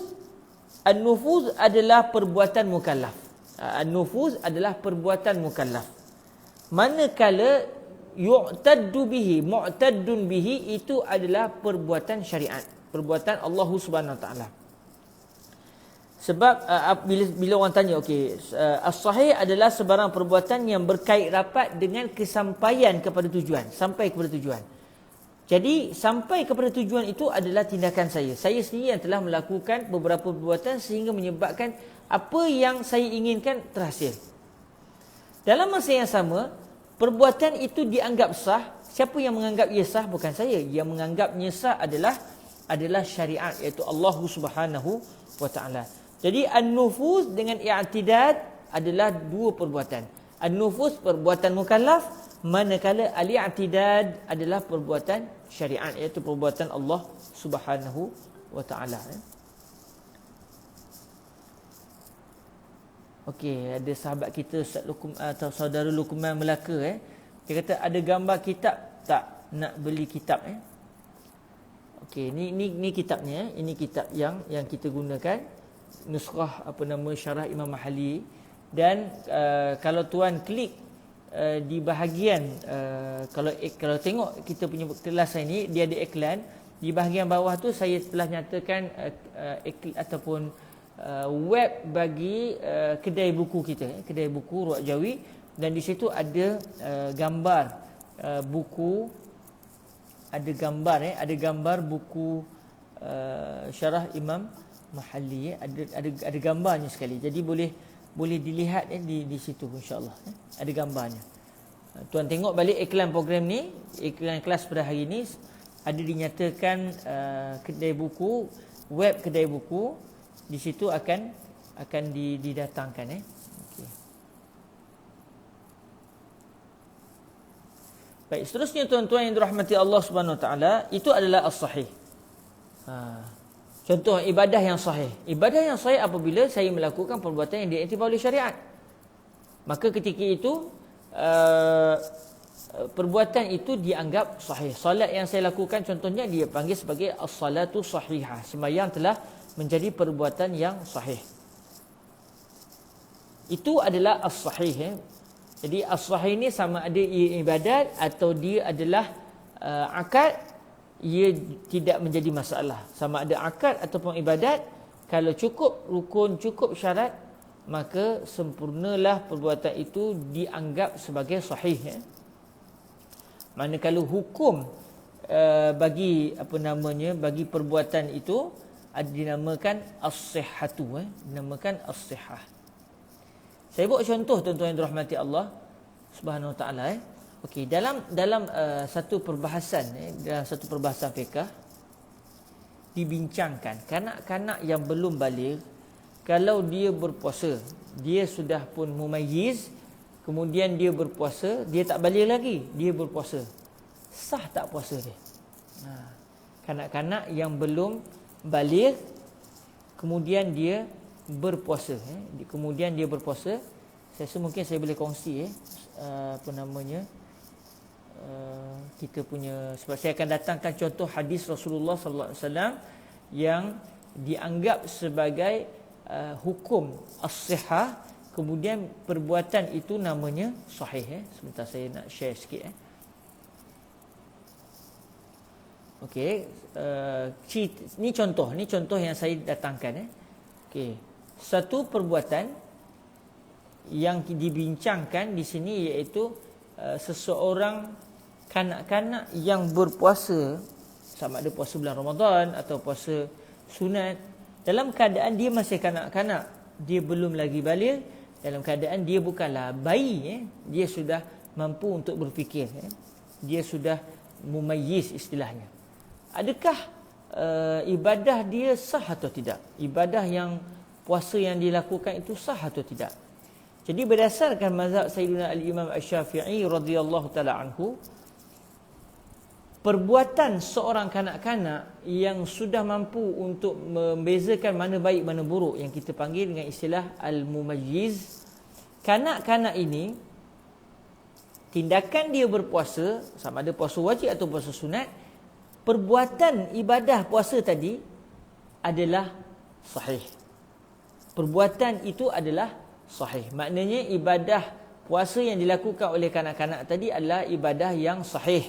adalah perbuatan mukallaf. An-nufuz adalah perbuatan mukallaf. Manakala mu'taddun bihi itu adalah perbuatan syariat, perbuatan Allah Subhanahu Wa Taala. Sebab bila orang tanya, okey, as-sahih adalah sebarang perbuatan yang berkait rapat dengan kesampaian kepada tujuan, sampai kepada tujuan. Jadi sampai kepada tujuan itu adalah tindakan saya. Saya sendiri yang telah melakukan beberapa perbuatan sehingga menyebabkan apa yang saya inginkan terhasil. Dalam masa yang sama, perbuatan itu dianggap sah. Siapa yang menganggap ia sah? Bukan saya. Yang menganggapnya sah adalah syariat, iaitu Allah Subhanahu Wa Taala. Jadi an-nufuz dengan i'tidad adalah dua perbuatan. An-nufuz perbuatan mukallaf, manakala al-i'tidad adalah perbuatan syariat, iaitu perbuatan Allah Subhanahu Wa Taala. Okey, ada sahabat kita Ustaz atau saudara Luqman Melaka dia kata ada gambar kitab tak, nak beli kitab Okey, ni kitabnya, ini kitab yang kita gunakan, nuskhah syarah Imam Mahali. Dan kalau tuan klik di bahagian kalau tengok kita punya kelas ini, dia ada iklan di bahagian bawah tu. Saya telah nyatakan ataupun web bagi kedai buku kita, kedai buku Ruak Jawi, dan di situ ada gambar buku, ada gambar buku syarah Imam Mahali, ada gambarnya sekali. Jadi boleh dilihat di situ insya-Allah. Ada gambarnya. Tuan tengok balik iklan program ni, iklan kelas pada hari ni, ada dinyatakan kedai buku, web kedai buku, di situ akan didatangkan. Okey. Baik, seterusnya tuan-tuan yang dirahmati Allah Subhanahu Wa Taala, itu adalah as-sahih. Contoh ibadah yang sahih. Ibadah yang sahih apabila saya melakukan perbuatan yang diiktibar oleh syariat. Maka ketika itu perbuatan itu dianggap sahih. Solat yang saya lakukan contohnya dia panggil sebagai as-salatu sahihah. Sembahyang telah menjadi perbuatan yang sahih. Itu adalah as-sahih. Jadi as-sahih ni sama ada ia ibadat atau dia adalah akad, ia tidak menjadi masalah. Sama ada akad ataupun ibadat, kalau cukup rukun, cukup syarat, maka sempurnalah perbuatan itu dianggap sebagai sahih. Manakala hukum bagi bagi perbuatan itu dinamakan as-sihhatu, dinamakan as-sihhah. Saya buat contoh tuan-tuan yang dirahmati Allah Subhanahu Wa Taala. Okey, dalam satu perbahasan dalam satu perbahasan fiqh dibincangkan kanak-kanak yang belum baligh, kalau dia berpuasa, dia sudah pun mumayyiz, kemudian dia berpuasa, dia tak baligh lagi, dia berpuasa, sah tak puasa dia? Kanak-kanak yang belum baligh kemudian dia berpuasa, kemudian dia berpuasa, saya rasa mungkin saya boleh kongsi kita punya, sebab saya akan datangkan contoh hadis Rasulullah sallallahu alaihi wasallam yang dianggap sebagai hukum as-sihah, kemudian perbuatan itu namanya sahih. Sebentar saya nak share sikit. Okey, ni contoh yang saya datangkan. Okey, satu perbuatan yang dibincangkan di sini iaitu seseorang kanak-kanak yang berpuasa, sama ada puasa bulan Ramadan atau puasa sunat, dalam keadaan dia masih kanak-kanak, dia belum lagi baligh, dalam keadaan dia bukanlah bayi, dia sudah mampu untuk berfikir, dia sudah mumayyiz istilahnya. Adakah ibadah dia sah atau tidak. Ibadah yang puasa yang dilakukan itu sah atau tidak. Jadi berdasarkan mazhab Sayyidina Al-Imam Asy-Syafi'i radhiyallahu taala anhu, perbuatan seorang kanak-kanak yang sudah mampu untuk membezakan mana baik mana buruk, yang kita panggil dengan istilah al-mumayyiz, kanak-kanak ini tindakan dia berpuasa, sama ada puasa wajib atau puasa sunat, perbuatan ibadah puasa tadi adalah sahih. Perbuatan itu adalah sahih. Maknanya ibadah puasa yang dilakukan oleh kanak-kanak tadi adalah ibadah yang sahih.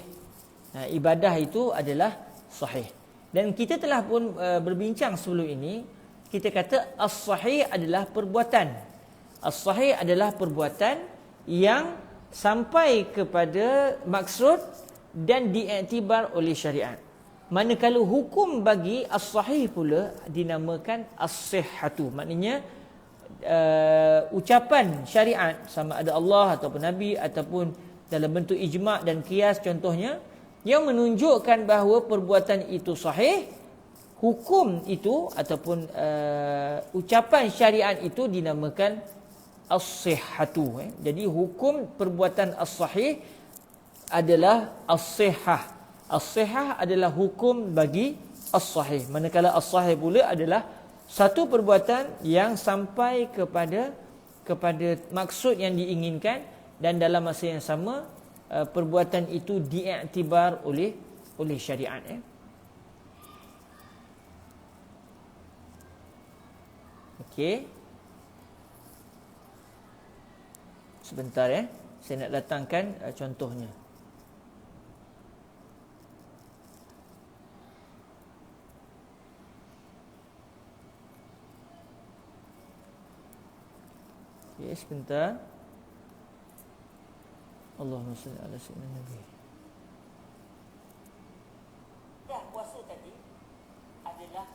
Ibadah itu adalah sahih. Dan kita telah pun berbincang sebelum ini, kita kata as-sahih adalah perbuatan. As-sahih adalah perbuatan yang sampai kepada maksud dan diiktibar oleh syariat. Manakala hukum bagi as-sahih pula dinamakan as-sihhatu. Maknanya ucapan syariat, sama ada Allah ataupun Nabi ataupun dalam bentuk ijma' dan qiyas contohnya, yang menunjukkan bahawa perbuatan itu sahih, hukum itu ataupun ucapan syariat itu dinamakan as-sihhatu. Jadi hukum perbuatan as-sahih adalah as-sihhah. As-sihhah adalah hukum bagi as-sahih. Manakala as-sahih pula adalah satu perbuatan yang sampai kepada maksud yang diinginkan, dan dalam masa yang sama perbuatan itu diiktibar oleh syariat. Okey. Sebentar saya nak datangkan contohnya. Okey, sebentar. Allahumma salli ala sayyidina Nabi. Puasa tadi adalah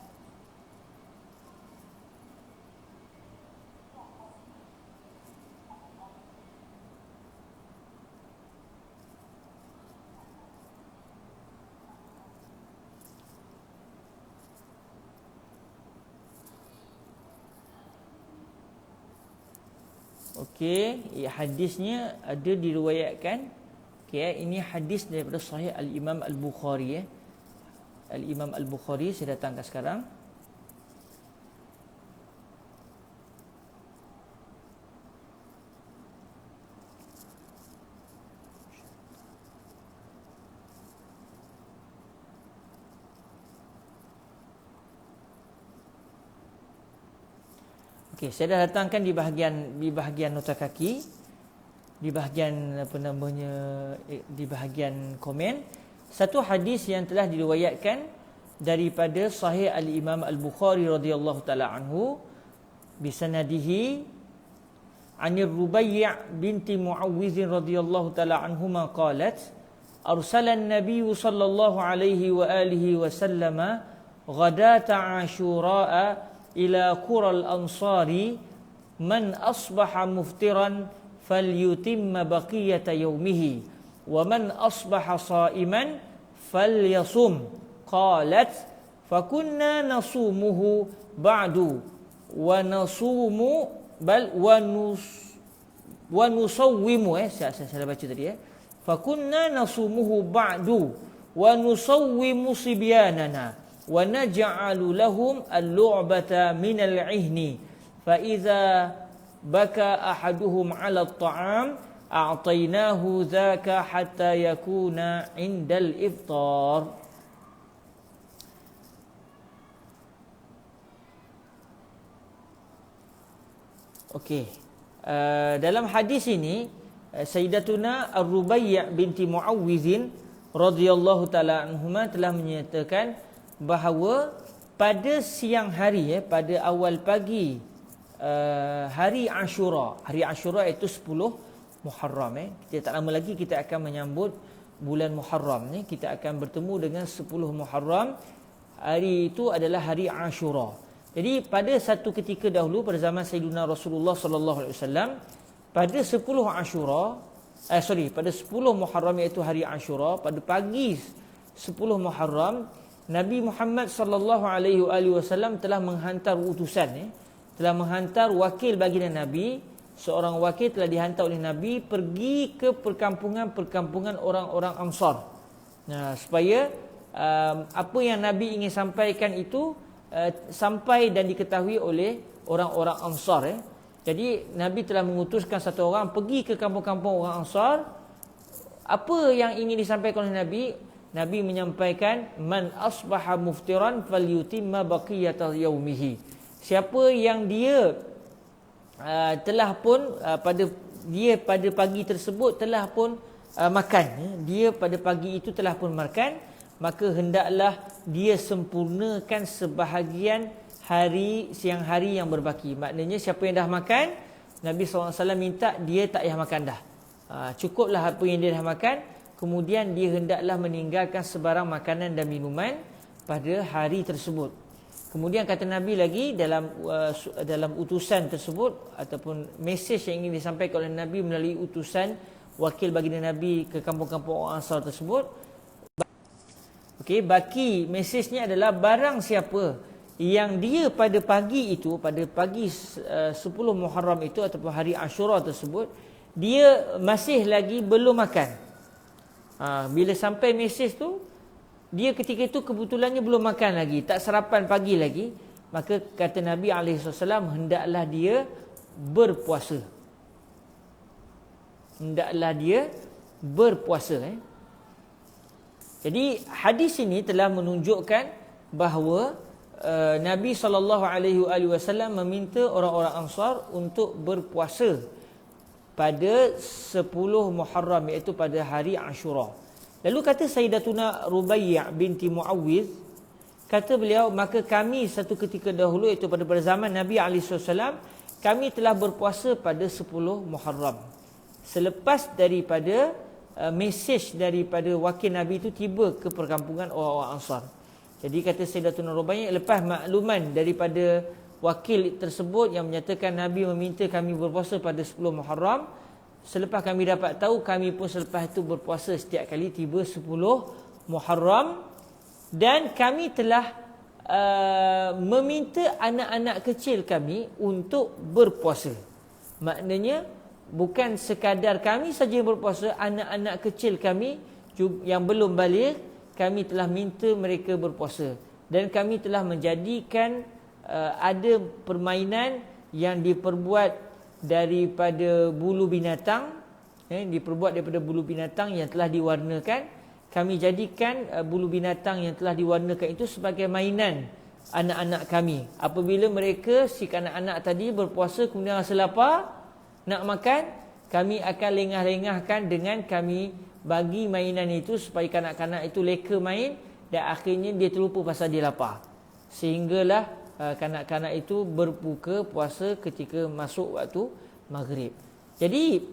okey, hadisnya ada diriwayatkan. Okey, ini hadis daripada Sahih Al-Imam Al-Bukhari. Al-Imam Al-Bukhari saya datangkan sekarang. Okey, saya dah datangkan di bahagian nota kaki, di bahagian di bahagian komen, satu hadis yang telah diriwayatkan daripada Sahih Al-Imam Al-Bukhari radhiyallahu taala anhu bisanadihi anir Rubai' binti Muawwiz radhiyallahu taala anhuma qalat arsala an-nabiy sallallahu alaihi wa alihi wa sallama ghadata Ashura ila qural ansari man asbaha muftiran falyutimma baqiyata yaumihi wa man asbaha sa'iman falyasum. Qalat fakunna nasumuhu ba'du wa nasumu bal wa nusawwimu saya baca tadi fakunna nasumuhu ba'du wa nusawwimu sibyanana wa naj'alu lahum al-lu'bata min al-'ihni fa idza baka ahaduhum 'ala at-ta'am a'tainahu dzaka hatta yakuna 'indal iftar. Okey, dalam hadis ini Sayyidatuna Ar-Rubai' binti Muawwizin radhiyallahu taala anhuma telah menyatakan bahawa pada siang hari pada awal pagi hari Ashura. Hari Ashura itu 10 Muharram Kita tak lama lagi kita akan menyambut bulan Muharram Kita akan bertemu dengan 10 Muharram. Hari itu adalah hari Ashura. Jadi pada satu ketika dahulu pada zaman Sayyidina Rasulullah sallallahu alaihi wasallam, pada 10 Ashura pada 10 Muharram iaitu hari Ashura, pada pagi 10 Muharram Nabi Muhammad sallallahu alaihi wasallam telah menghantar utusan, telah menghantar wakil baginda Nabi. Seorang wakil telah dihantar oleh Nabi pergi ke perkampungan-perkampungan orang-orang Ansar. Nah, supaya apa yang Nabi ingin sampaikan itu sampai dan diketahui oleh orang-orang Ansar. Jadi Nabi telah mengutuskan satu orang pergi ke kampung-kampung orang Ansar. Apa yang ingin disampaikan oleh Nabi? Nabi menyampaikan, man asbaha muftiran falyutimma baqiyata yaumihi. Siapa yang dia telah pun pada pagi tersebut telah pun makan, dia pada pagi itu telah pun makan, maka hendaklah dia sempurnakan sebahagian siang hari yang berbaki. Maknanya siapa yang dah makan, Nabi SAW minta dia tak payah makan dah. Cukuplah apa yang dia dah makan. Kemudian dia hendaklah meninggalkan sebarang makanan dan minuman pada hari tersebut. Kemudian kata Nabi lagi dalam utusan tersebut ataupun mesej yang ingin disampaikan oleh Nabi melalui utusan wakil baginda Nabi ke kampung-kampung orang Ansar tersebut. Okey, baki mesejnya adalah barang siapa yang dia pada pagi 10 Muharram itu ataupun hari Ashura tersebut dia masih lagi belum makan. Bila sampai mesej tu, dia ketika itu kebetulannya belum makan lagi, tak sarapan pagi lagi, maka kata Nabi SAW, hendaklah dia berpuasa. Hendaklah dia berpuasa. Jadi hadis ini telah menunjukkan bahawa Nabi SAW meminta orang-orang Ansar untuk berpuasa pada 10 Muharram, iaitu pada hari Ashura. Lalu kata Sayyidatuna Rubai' binti Muawwiz, kata beliau, maka kami satu ketika dahulu, iaitu pada zaman Nabi SAW, kami telah berpuasa pada 10 Muharram. Selepas daripada mesej daripada wakil Nabi itu tiba ke perkampungan orang-orang Ansar. Jadi kata Sayyidatuna Rubai', lepas makluman daripada wakil tersebut yang menyatakan Nabi meminta kami berpuasa pada 10 Muharram, selepas kami dapat tahu, kami pun selepas itu berpuasa setiap kali tiba 10 Muharram. Dan kami telah meminta anak-anak kecil kami untuk berpuasa. Maknanya bukan sekadar kami saja yang berpuasa, anak-anak kecil kami yang belum baligh, kami telah minta mereka berpuasa. Dan kami telah menjadikan ada permainan yang diperbuat daripada bulu binatang, diperbuat daripada bulu binatang yang telah diwarnakan. Kami jadikan bulu binatang yang telah diwarnakan itu sebagai mainan anak-anak kami. Apabila mereka, si kanak-kanak tadi berpuasa kemudian rasa lapar nak makan, kami akan lengah-lengahkan dengan kami bagi mainan itu supaya kanak-kanak itu leka main dan akhirnya dia terlupa pasal dia lapar. Sehinggalah kanak-kanak itu berbuka puasa ketika masuk waktu maghrib. Jadi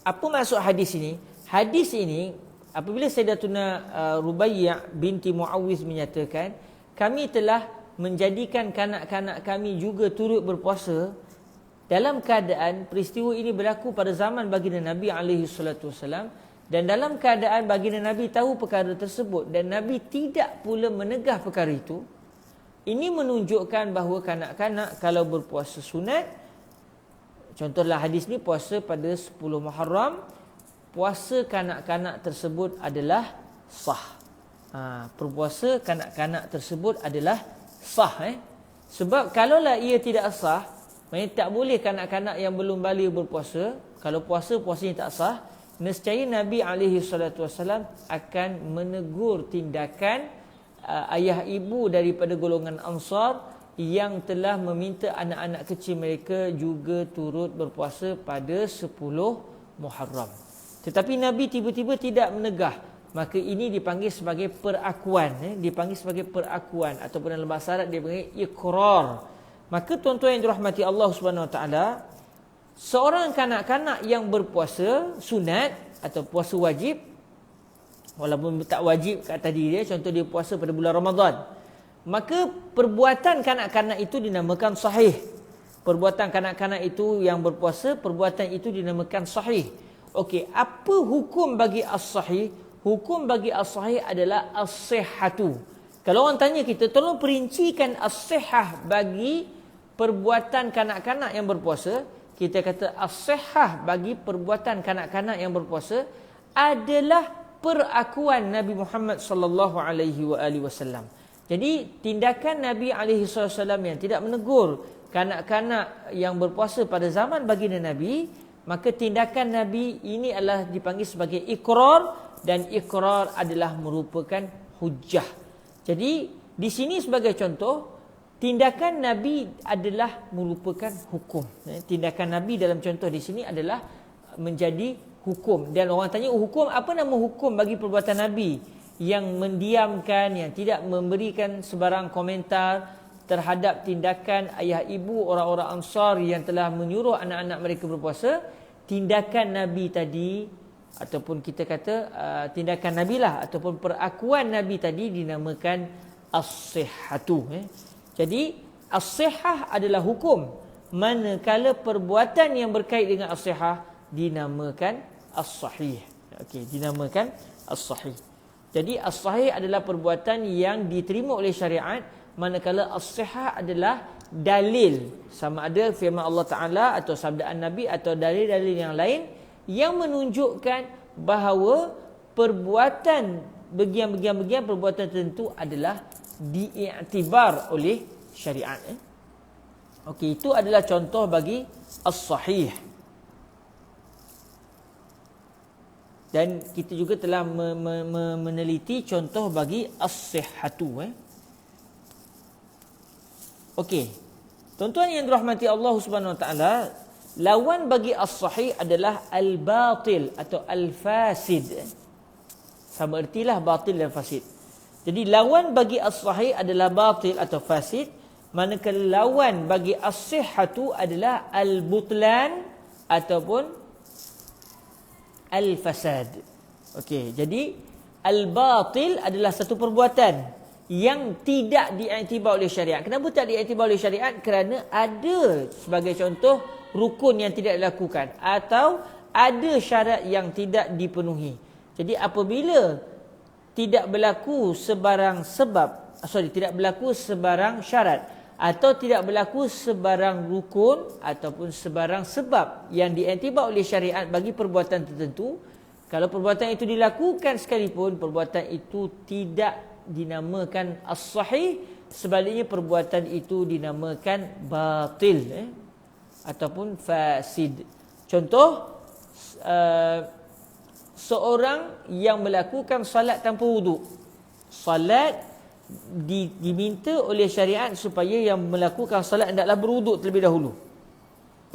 apa maksud hadis ini? Hadis ini apabila Sayyidatuna Rubai' binti Muawwiz menyatakan, kami telah menjadikan kanak-kanak kami juga turut berpuasa, dalam keadaan peristiwa ini berlaku pada zaman baginda Nabi SAW, dan dalam keadaan baginda Nabi tahu perkara tersebut dan Nabi tidak pula menegah perkara itu. Ini menunjukkan bahawa kanak-kanak kalau berpuasa sunat, contohlah hadis ni puasa pada 10 Muharram, puasa kanak-kanak tersebut adalah sah. Perpuasa kanak-kanak tersebut adalah sah. Sebab kalaulah ia tidak sah, maknanya tak boleh kanak-kanak yang belum baligh berpuasa. Kalau puasanya tak sah, nescaya Nabi SAW akan menegur tindakan ayah ibu daripada golongan Ansar yang telah meminta anak-anak kecil mereka juga turut berpuasa pada 10 Muharram. Tetapi Nabi tiba-tiba tidak menegah. Maka ini dipanggil sebagai perakuan. Dipanggil sebagai perakuan. Ataupun dalam bahasa Arab dia panggil iqrar. Maka tuan-tuan yang dirahmati Allah Subhanahu Wa Taala, seorang kanak-kanak yang berpuasa sunat atau puasa wajib, walaupun tak wajib kat tadi dia, contoh dia puasa pada bulan Ramadan, maka perbuatan kanak-kanak itu dinamakan sahih. Perbuatan kanak-kanak itu yang berpuasa, perbuatan itu dinamakan sahih. Okey, apa hukum bagi as-sahih? Hukum bagi as-sahih adalah as-sihhatu. Kalau orang tanya kita, tolong perincikan as-sihah bagi perbuatan kanak-kanak yang berpuasa, kita kata as-sihah bagi perbuatan kanak-kanak yang berpuasa adalah perakuan Nabi Muhammad sallallahu alaihi wasallam. Jadi tindakan Nabi alaihi wasallam yang tidak menegur kanak-kanak yang berpuasa pada zaman baginda Nabi, maka tindakan Nabi ini adalah dipanggil sebagai ikrar, dan ikrar adalah merupakan hujjah. Jadi di sini sebagai contoh, tindakan Nabi adalah merupakan hukum. Tindakan Nabi dalam contoh di sini adalah menjadi hukum. Dan orang tanya, hukum apa nama hukum bagi perbuatan Nabi yang mendiamkan, yang tidak memberikan sebarang komentar terhadap tindakan ayah ibu orang-orang Ansar yang telah menyuruh anak-anak mereka berpuasa? Tindakan Nabi tadi, ataupun kita kata tindakan Nabi lah, ataupun perakuan Nabi tadi dinamakan as-sihhatu. Jadi as-sihhah adalah hukum, manakala perbuatan yang berkait dengan as-sihhah dinamakan as-sahih. Okey, dinamakan as-sahih. Jadi as-sahih adalah perbuatan yang diterima oleh syariat, manakala as-sihhah adalah dalil, sama ada firman Allah Ta'ala atau sabdaan Nabi atau dalil-dalil yang lain yang menunjukkan bahawa perbuatan bagian-bagian perbuatan tertentu adalah diiktibar oleh syariat. Okey, itu adalah contoh bagi as-sahih. Dan kita juga telah meneliti contoh bagi as-sihhatu. Okey. Tuan-tuan yang dirahmati Allah Subhanahu Wa Taala, lawan bagi as-sahih adalah al-batil atau al-fasid. Sama ertilah batil dan fasid. Jadi lawan bagi as-sahih adalah batil atau fasid, manakala lawan bagi as-sihhatu adalah al-butlan ataupun al-fasad. Okey, jadi al-batil adalah satu perbuatan yang tidak diiktibar oleh syariat. Kenapa tak diiktibar oleh syariat? Kerana ada, sebagai contoh, rukun yang tidak dilakukan atau ada syarat yang tidak dipenuhi. Jadi apabila tidak berlaku sebarang tidak berlaku sebarang syarat atau tidak berlaku sebarang rukun ataupun sebarang sebab yang diiktibar oleh syariat bagi perbuatan tertentu, kalau perbuatan itu dilakukan sekalipun, perbuatan itu tidak dinamakan as-sahih, sebaliknya perbuatan itu dinamakan batil ataupun fasid. Contoh, seorang yang melakukan salat tanpa wuduk. Salat diminta oleh syariat supaya yang melakukan salat hendaklah berwuduk terlebih dahulu.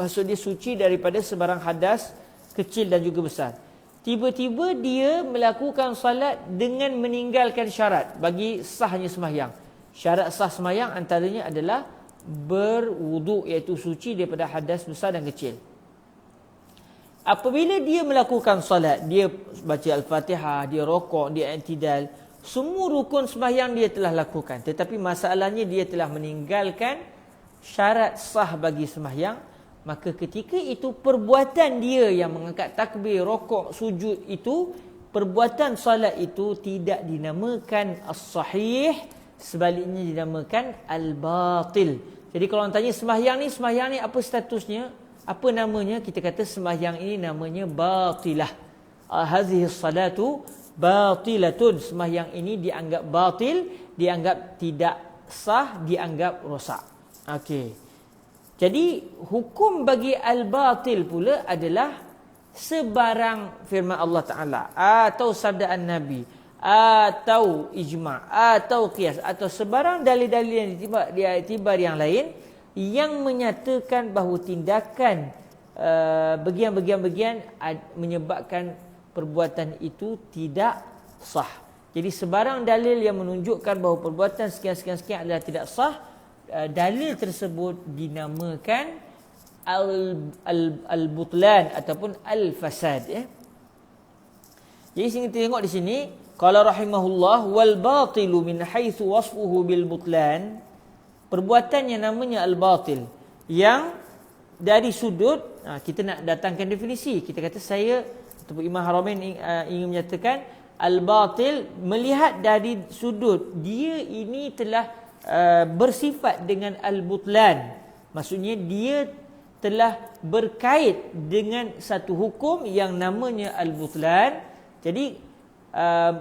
Maksud dia suci daripada sebarang hadas kecil dan juga besar. Tiba-tiba dia melakukan salat dengan meninggalkan syarat bagi sahnya sembahyang. Syarat sah sembahyang antaranya adalah berwuduk, iaitu suci daripada hadas besar dan kecil. Apabila dia melakukan salat, dia baca Al-Fatihah, dia rokok, dia i'tidal, semua rukun sembahyang dia telah lakukan. Tetapi masalahnya dia telah meninggalkan syarat sah bagi sembahyang. Maka ketika itu perbuatan dia yang mengangkat takbir, rokok, sujud itu, perbuatan salat itu tidak dinamakan as-sahih, sebaliknya dinamakan al-batil. Jadi kalau orang tanya sembahyang ni apa statusnya? Apa namanya? Kita kata sembahyang ini namanya batilah. Hadhihi salatu batilatun. Sembahyang ini dianggap batil, dianggap tidak sah, dianggap rosak. Okey. Jadi hukum bagi al-batil pula adalah sebarang firman Allah Ta'ala atau sabdaan Nabi atau ijma' atau qiyas atau sebarang dalil-dalil yang diiktibar yang lain yang menyatakan bahawa tindakan bagian-bagian menyebabkan perbuatan itu tidak sah. Jadi sebarang dalil yang menunjukkan bahawa perbuatan sekian-sekian adalah tidak sah, dalil tersebut dinamakan al-butlan ataupun al-fasad. Jadi kita tengok di sini, qala rahimahullah wal batilu min haitsu wasfuhu bil butlan, perbuatan yang namanya al-batil yang dari sudut kita nak datangkan definisi. Kita kata saya ataupun Imam Haramain ingin menyatakan Al-batil melihat dari sudut dia ini telah bersifat dengan al-butlan. Maksudnya dia telah berkait dengan satu hukum yang namanya al-butlan. Jadi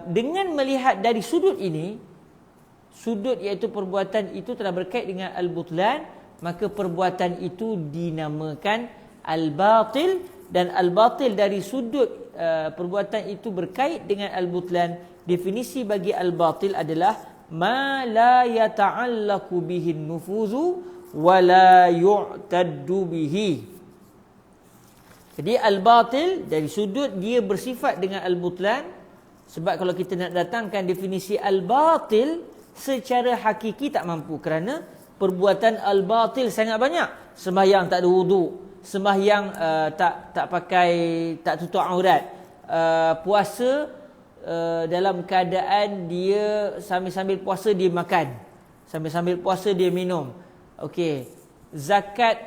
dengan melihat dari sudut ini, sudut iaitu perbuatan itu telah berkait dengan al-butlan, maka perbuatan itu dinamakan al-batil. Dan al-batil dari sudut perbuatan itu berkait dengan al-butlan. Definisi bagi al-batil adalah ma la yata'allaqu bihi an-nufuzu wa la yu'taddu bihi. Jadi al-batil dari sudut dia bersifat dengan al-butlan. Sebab kalau kita nak datangkan definisi al-batil secara hakiki tak mampu, kerana perbuatan al-batil sangat banyak. Sembahyang tak ada wuduk, sembahyang tak pakai, tak tutup aurat, puasa dalam keadaan dia sambil-sambil puasa dia makan, sambil-sambil puasa dia minum. Okey, zakat,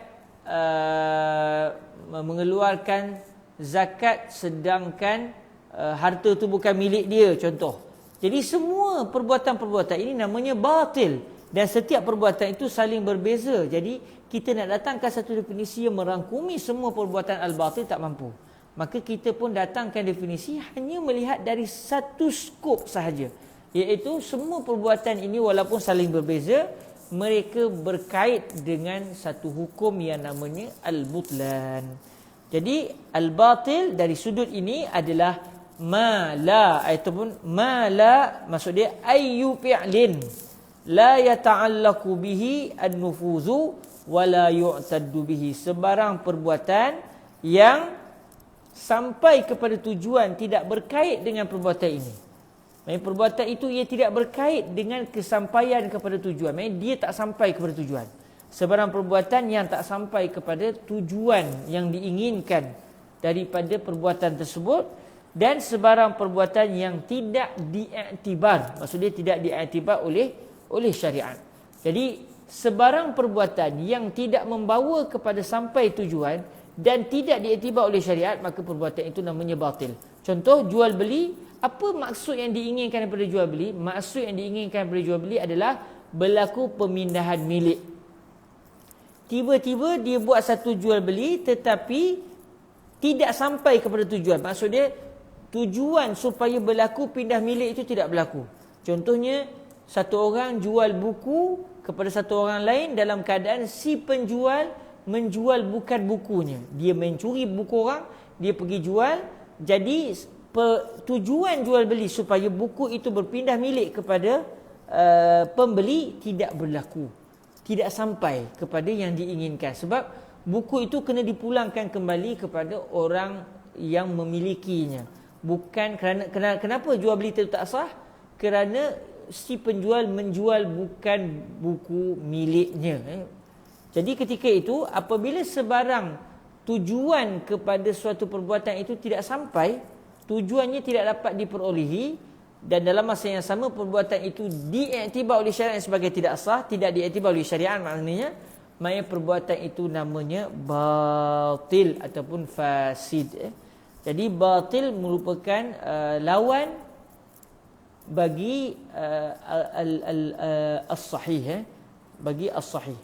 mengeluarkan zakat sedangkan harta tu bukan milik dia, contoh. Jadi semua perbuatan-perbuatan ini namanya batil, dan setiap perbuatan itu saling berbeza. Jadi kita nak datangkan satu definisi yang merangkumi semua perbuatan al-batil tak mampu. Maka kita pun datangkan definisi hanya melihat dari satu skop sahaja, iaitu semua perbuatan ini walaupun saling berbeza, mereka berkait dengan satu hukum yang namanya al-butlan. Jadi al-batil dari sudut ini adalah ma la, ataupun ma la, maksud dia ayyu fi'lin la yata'allaqu bihi an-nufuzu wa la yu'taddu bihi, sebarang perbuatan yang sampai kepada tujuan tidak berkait dengan perbuatan ini. Maksudnya perbuatan itu ia tidak berkait dengan kesampaian kepada tujuan. Maksudnya dia tak sampai kepada tujuan. Sebarang perbuatan yang tak sampai kepada tujuan yang diinginkan daripada perbuatan tersebut, dan sebarang perbuatan yang tidak diiktibar, maksudnya tidak diiktibar oleh syariat. Jadi sebarang perbuatan yang tidak membawa kepada sampai tujuan dan tidak diiktibar oleh syariat, maka perbuatan itu namanya batil. Contoh jual beli, apa maksud yang diinginkan daripada jual beli? Maksud yang diinginkan daripada jual beli adalah berlaku pemindahan milik. Tiba-tiba dia buat satu jual beli tetapi tidak sampai kepada tujuan. Maksud dia tujuan supaya berlaku pindah milik itu tidak berlaku. Contohnya satu orang jual buku kepada satu orang lain dalam keadaan si penjual menjual bukan bukunya. Dia mencuri buku orang, dia pergi jual. Jadi tujuan jual beli supaya buku itu berpindah milik kepada pembeli tidak berlaku, tidak sampai kepada yang diinginkan. Sebab buku itu kena dipulangkan kembali kepada orang yang memilikinya. Bukan kenapa jual beli itu tak sah? Kerana si penjual menjual bukan buku miliknya. Jadi ketika itu apabila sebarang tujuan kepada suatu perbuatan itu tidak sampai, tujuannya tidak dapat diperolehi, dan dalam masa yang sama perbuatan itu diiktibar oleh syariat sebagai tidak sah, tidak diiktibar oleh syariat, maknanya perbuatan itu namanya batil ataupun fasid. Jadi batil merupakan lawan bagi as-sahih, bagi as-sahih.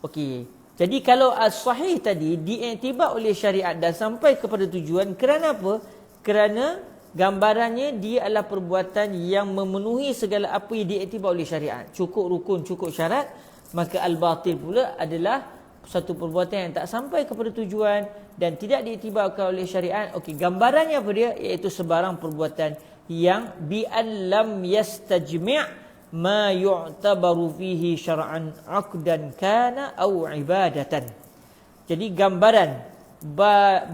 Okey. Jadi kalau as-sahih tadi diiktibar oleh syariat dan sampai kepada tujuan, kerana apa? Kerana gambarannya dia adalah perbuatan yang memenuhi segala apa yang diiktibar oleh syariat. Cukup rukun, cukup syarat. Maka al-batil pula adalah satu perbuatan yang tak sampai kepada tujuan dan tidak diiktibarkan oleh syariat. Okey, gambarannya apa dia? Iaitu sebarang perbuatan yang bi an lam yastajmi' ma yu'tabaru fihi syar'an 'aqdan kana aw ibadatan. Jadi gambaran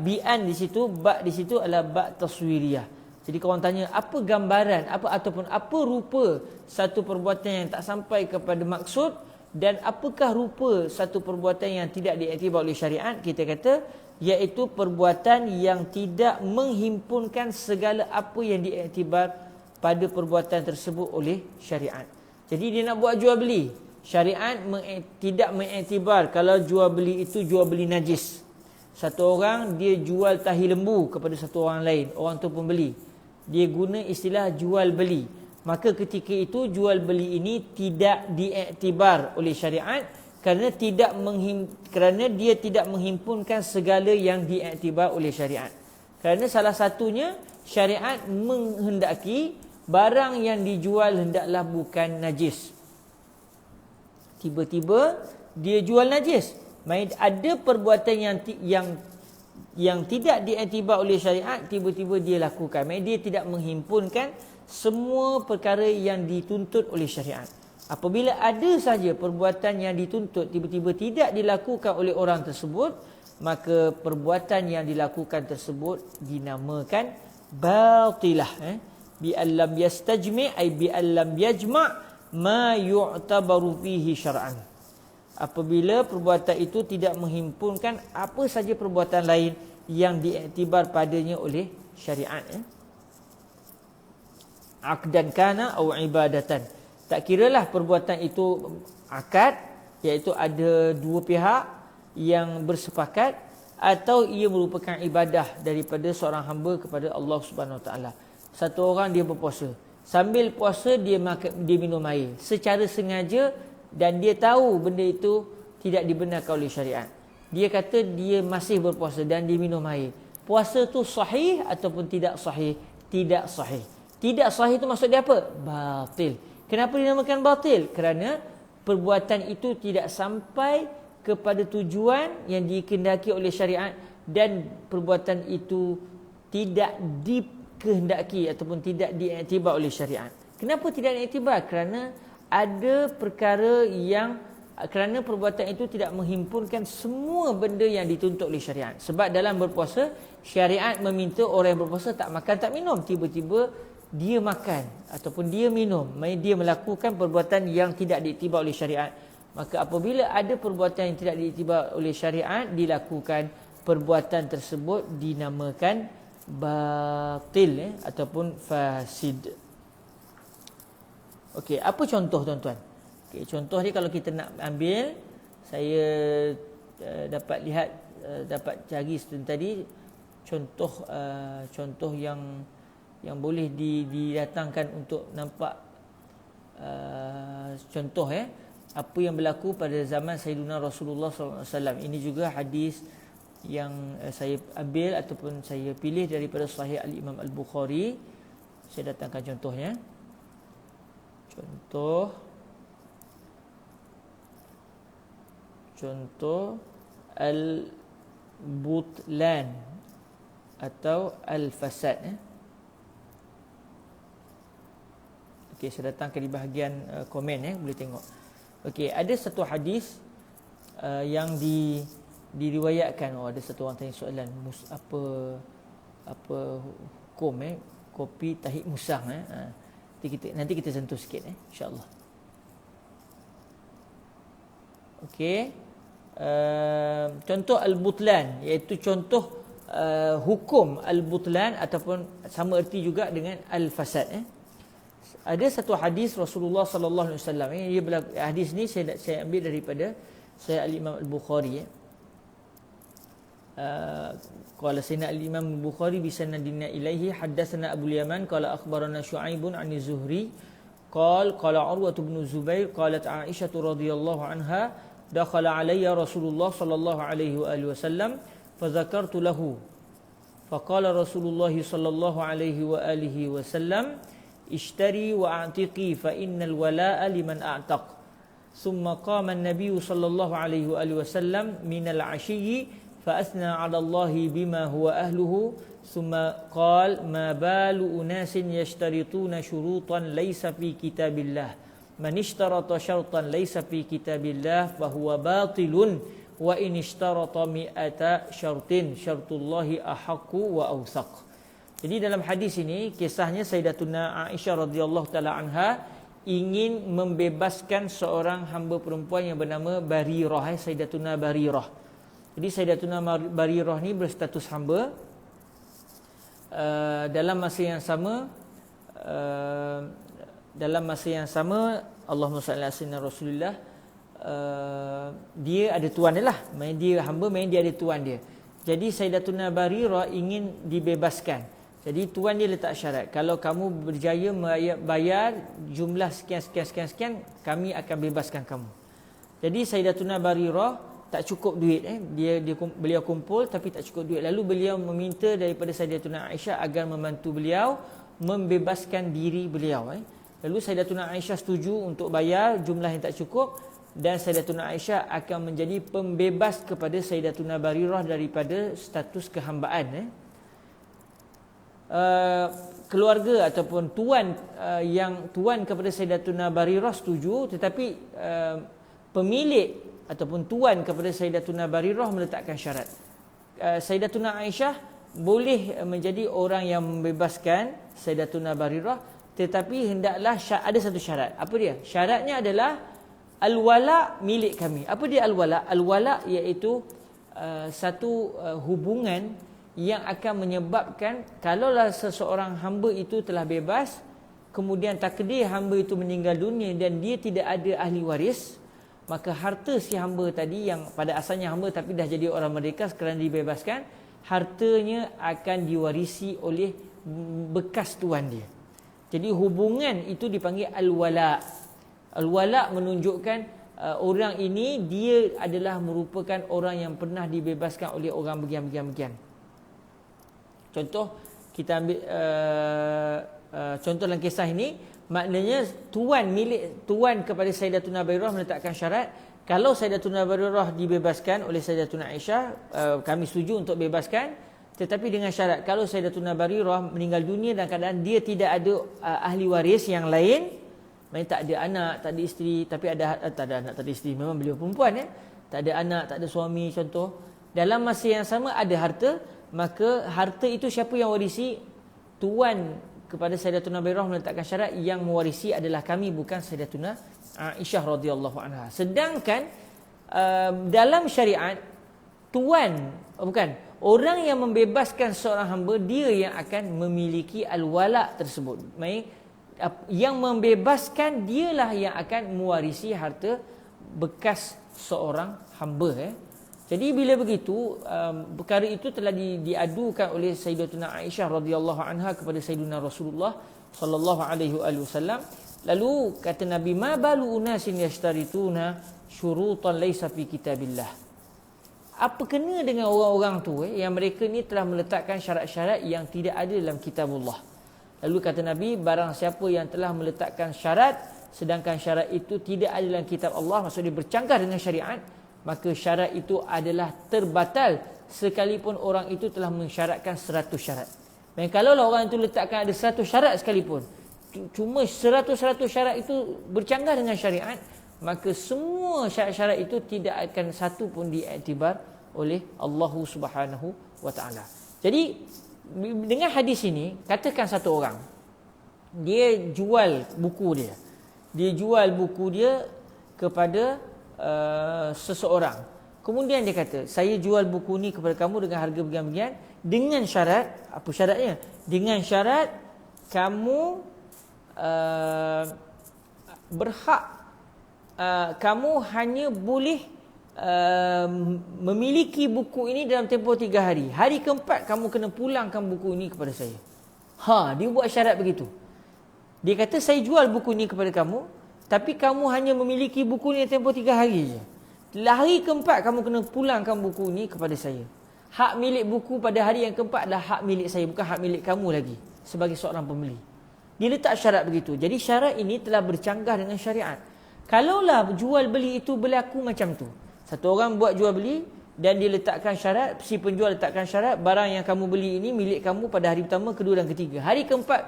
bi'an di situ, ba' di situ adalah ba' taswiriyah. Jadi kawan tanya apa gambaran, apa ataupun apa rupa satu perbuatan yang tak sampai kepada maksud, dan apakah rupa satu perbuatan yang tidak diiktibar oleh syariat? Kita kata iaitu perbuatan yang tidak menghimpunkan segala apa yang diiktibar pada perbuatan tersebut oleh syariat. Jadi dia nak buat jual beli, syariat tidak mengiktibar kalau jual beli itu jual beli najis. Satu orang dia jual tahi lembu kepada satu orang lain, orang tu pembeli. Dia guna istilah jual beli. Maka ketika itu jual beli ini tidak diiktibar oleh syariat kerana dia tidak menghimpunkan segala yang diiktibar oleh syariat. Kerana salah satunya syariat menghendaki barang yang dijual hendaklah bukan najis. Tiba-tiba dia jual najis. Ada perbuatan yang tidak diiktibar oleh syariat, tiba-tiba dia lakukan. Dia tidak menghimpunkan semua perkara yang dituntut oleh syariat. Apabila ada saja perbuatan yang dituntut tiba-tiba tidak dilakukan oleh orang tersebut, maka perbuatan yang dilakukan tersebut dinamakan batilah. Bi allam yastajmi ay bi allam yajma' ma yu'tabaru fihi syar'an. Apabila perbuatan itu tidak menghimpunkan apa saja perbuatan lain yang diiktibar padanya oleh syariat. Aqdan kana atau ibadatan. Tak kiralah perbuatan itu akad, iaitu ada dua pihak yang bersepakat, atau ia merupakan ibadah daripada seorang hamba kepada Allah Subhanahu Wa Taala. Satu orang dia berpuasa. Sambil puasa dia minum air secara sengaja dan dia tahu benda itu tidak dibenarkan oleh syariat. Dia kata dia masih berpuasa dan dia minum air. Puasa tu sahih ataupun tidak sahih? Tidak sahih. Tidak sahih itu maksud dia apa? Batil. Kenapa dinamakan batil? Kerana perbuatan itu tidak sampai kepada tujuan yang dikehendaki oleh syariat dan perbuatan itu tidak dikehendaki ataupun tidak diiktibar oleh syariat. Kenapa tidak diiktibar? Kerana ada perkara kerana perbuatan itu tidak menghimpunkan semua benda yang dituntut oleh syariat. Sebab dalam berpuasa, syariat meminta orang yang berpuasa tak makan tak minum. Tiba-tiba dia makan ataupun dia minum, dia melakukan perbuatan yang tidak diiktibar oleh syariat. Maka apabila ada perbuatan yang tidak diiktibar oleh syariat dilakukan, perbuatan tersebut dinamakan batil ataupun fasid. Okey, apa contoh tuan-tuan? Okey, contoh ni kalau kita nak ambil, saya dapat lihat, dapat cari tadi contoh yang boleh didatangkan untuk nampak contoh apa yang berlaku pada zaman Sayyidina Rasulullah SAW. Ini juga hadis yang saya ambil ataupun saya pilih daripada Sahih Al-Imam Al-Bukhari. Saya datangkan contohnya. Contoh al-butlan atau al-fasad. Okey, saya datangkan di bahagian komen boleh tengok. Okey, ada satu hadis yang diriwayatkan. Ada satu orang tanya soalan, apa hukum kopi tahid musang. Nanti kita sentuh sikit insya-Allah. Okey. Contoh al-butlan, iaitu contoh hukum al-butlan ataupun sama erti juga dengan al-fasad. Ada satu hadis Rasulullah sallallahu alaihi wasallam. Hadis ni saya ambil daripada Sahih Al-Imam Al-Bukhari. Qala Sayyidina Al-Imam Al-Bukhari bi sanadina ilaihi haddatsana Abu Yaman qala akhbarana Syu'aibun 'ani Zuhri qala Urwah bin Zubair qalat Aisyah radhiyallahu anha dakhala alayya Rasulullah sallallahu alaihi wasallam fa dzakartu lahu faqala Rasulullah sallallahu alaihi wasallam ishtari wa a'tiqi fa innal wala'a liman a'taq. Thumma qama an-nabiy sallallahu alaihi wasallam min al-'ashiyyi fa athna 'ala Allah bima huwa ahluhu. Thumma qala ma balu unasin yashtarituna syurutan laysa fi kitabillah. Man ishtarata syartan laysa fi kitabillah fa huwa batilun wa in ishtarata mi'ata syartin syartullahi ahaqqu wa awsaq. Jadi dalam hadis ini kisahnya Sayyidatuna Aisyah radhiyallahu taala anha ingin membebaskan seorang hamba perempuan yang bernama Barirah, Sayyidatuna Barirah. Jadi Sayyidatuna Barirah ni berstatus hamba. Dalam masa yang sama Allahumma salli ala sayyidina Rasulillah, dia ada tuan dia lah. Dia hamba, dia ada tuan dia. Jadi Sayyidatuna Barirah ingin dibebaskan. Jadi tuan dia letak syarat, kalau kamu berjaya bayar jumlah sekian, kami akan bebaskan kamu. Jadi Sayyidatuna Barirah tak cukup duit, beliau kumpul tapi tak cukup duit. Lalu beliau meminta daripada Sayyidatuna Aisyah agar membantu beliau membebaskan diri beliau. Lalu Sayyidatuna Aisyah setuju untuk bayar jumlah yang tak cukup, dan Sayyidatuna Aisyah akan menjadi pembebas kepada Sayyidatuna Barirah daripada status kehambaan. Keluarga ataupun tuan yang tuan kepada Sayyidatuna Barirah setuju, tetapi pemilik ataupun tuan kepada Sayyidatuna Barirah meletakkan syarat. Sayyidatuna Aisyah boleh menjadi orang yang membebaskan Sayyidatuna Barirah, tetapi hendaklah ada satu syarat. Apa dia? Syaratnya adalah al-wala milik kami. Apa dia al-wala? Al-wala iaitu satu hubungan yang akan menyebabkan kalaulah seseorang hamba itu telah bebas, kemudian takdir hamba itu meninggal dunia dan dia tidak ada ahli waris, maka harta si hamba tadi yang pada asalnya hamba tapi dah jadi orang merdeka sekarang dibebaskan, hartanya akan diwarisi oleh bekas tuan dia. Jadi hubungan itu dipanggil al-wala. Al-wala menunjukkan orang ini dia adalah merupakan orang yang pernah dibebaskan oleh orang bagian-bagian. Contoh, kita ambil contoh dalam kisah ini, maknanya tuan kepada Sayyidatuna Barirah meletakkan syarat, kalau Sayyidatuna Barirah dibebaskan oleh Sayyidatuna Aisyah, kami setuju untuk bebaskan, tetapi dengan syarat kalau Sayyidatuna Barirah meninggal dunia dan keadaan dia tidak ada ahli waris yang lain, maksudnya tak ada anak, tak ada isteri, tapi tak ada anak, tak ada isteri, memang beliau perempuan, tak ada anak, tak ada suami contoh, dalam masa yang sama ada harta, maka harta itu siapa yang warisi? Tuan kepada Sayyidatuna Barirah meletakkan syarat, yang mewarisi adalah kami, bukan Sayyidatuna Aisyah radhiyallahu anha. Sedangkan dalam syariat, orang yang membebaskan seorang hamba, dia yang akan memiliki al-wala tersebut. Yang membebaskan dialah yang akan mewarisi harta bekas seorang hamba. Jadi bila begitu, perkara itu telah diadukan oleh Sayyidatuna Aisyah radhiyallahu anha kepada Sayyidina Rasulullah sallallahu alaihi wasallam. Lalu kata Nabi, ma balu unasin yashtarituna syurutan laysa fi kitabillah. Apa kena dengan orang-orang tu yang mereka ni telah meletakkan syarat-syarat yang tidak ada dalam kitabullah. Lalu kata Nabi, barang siapa yang telah meletakkan syarat sedangkan syarat itu tidak ada dalam kitab Allah, maksudnya bercanggah dengan syariat, maka syarat itu adalah terbatal sekalipun orang itu telah mensyaratkan 100 syarat. Dan kalaulah orang itu letakkan ada 100 syarat sekalipun, cuma 100 syarat itu bercanggah dengan syariat, maka semua syarat-syarat itu tidak akan satu pun diiktibar oleh Allah Subhanahu wa taala. Jadi dengan hadis ini, katakan satu orang dia jual buku dia kepada seseorang. Kemudian dia kata, saya jual buku ni kepada kamu dengan harga begini-begini, dengan syarat, apa syaratnya? Dengan syarat kamu berhak, kamu hanya boleh memiliki buku ini dalam tempoh 3 hari. Hari keempat kamu kena pulangkan buku ini kepada saya. Dia buat syarat begitu. Dia kata, saya jual buku ini kepada kamu, tapi kamu hanya memiliki buku ini tempoh 3 hari je. Hari keempat kamu kena pulangkan buku ini kepada saya. Hak milik buku pada hari yang keempat adalah hak milik saya, bukan hak milik kamu lagi sebagai seorang pembeli. Dia letak syarat begitu. Jadi syarat ini telah bercanggah dengan syariat. Kalaulah jual beli itu berlaku macam tu, satu orang buat jual beli dan dia letakkan syarat, si penjual letakkan syarat, barang yang kamu beli ini milik kamu pada hari pertama, kedua dan ketiga. Hari keempat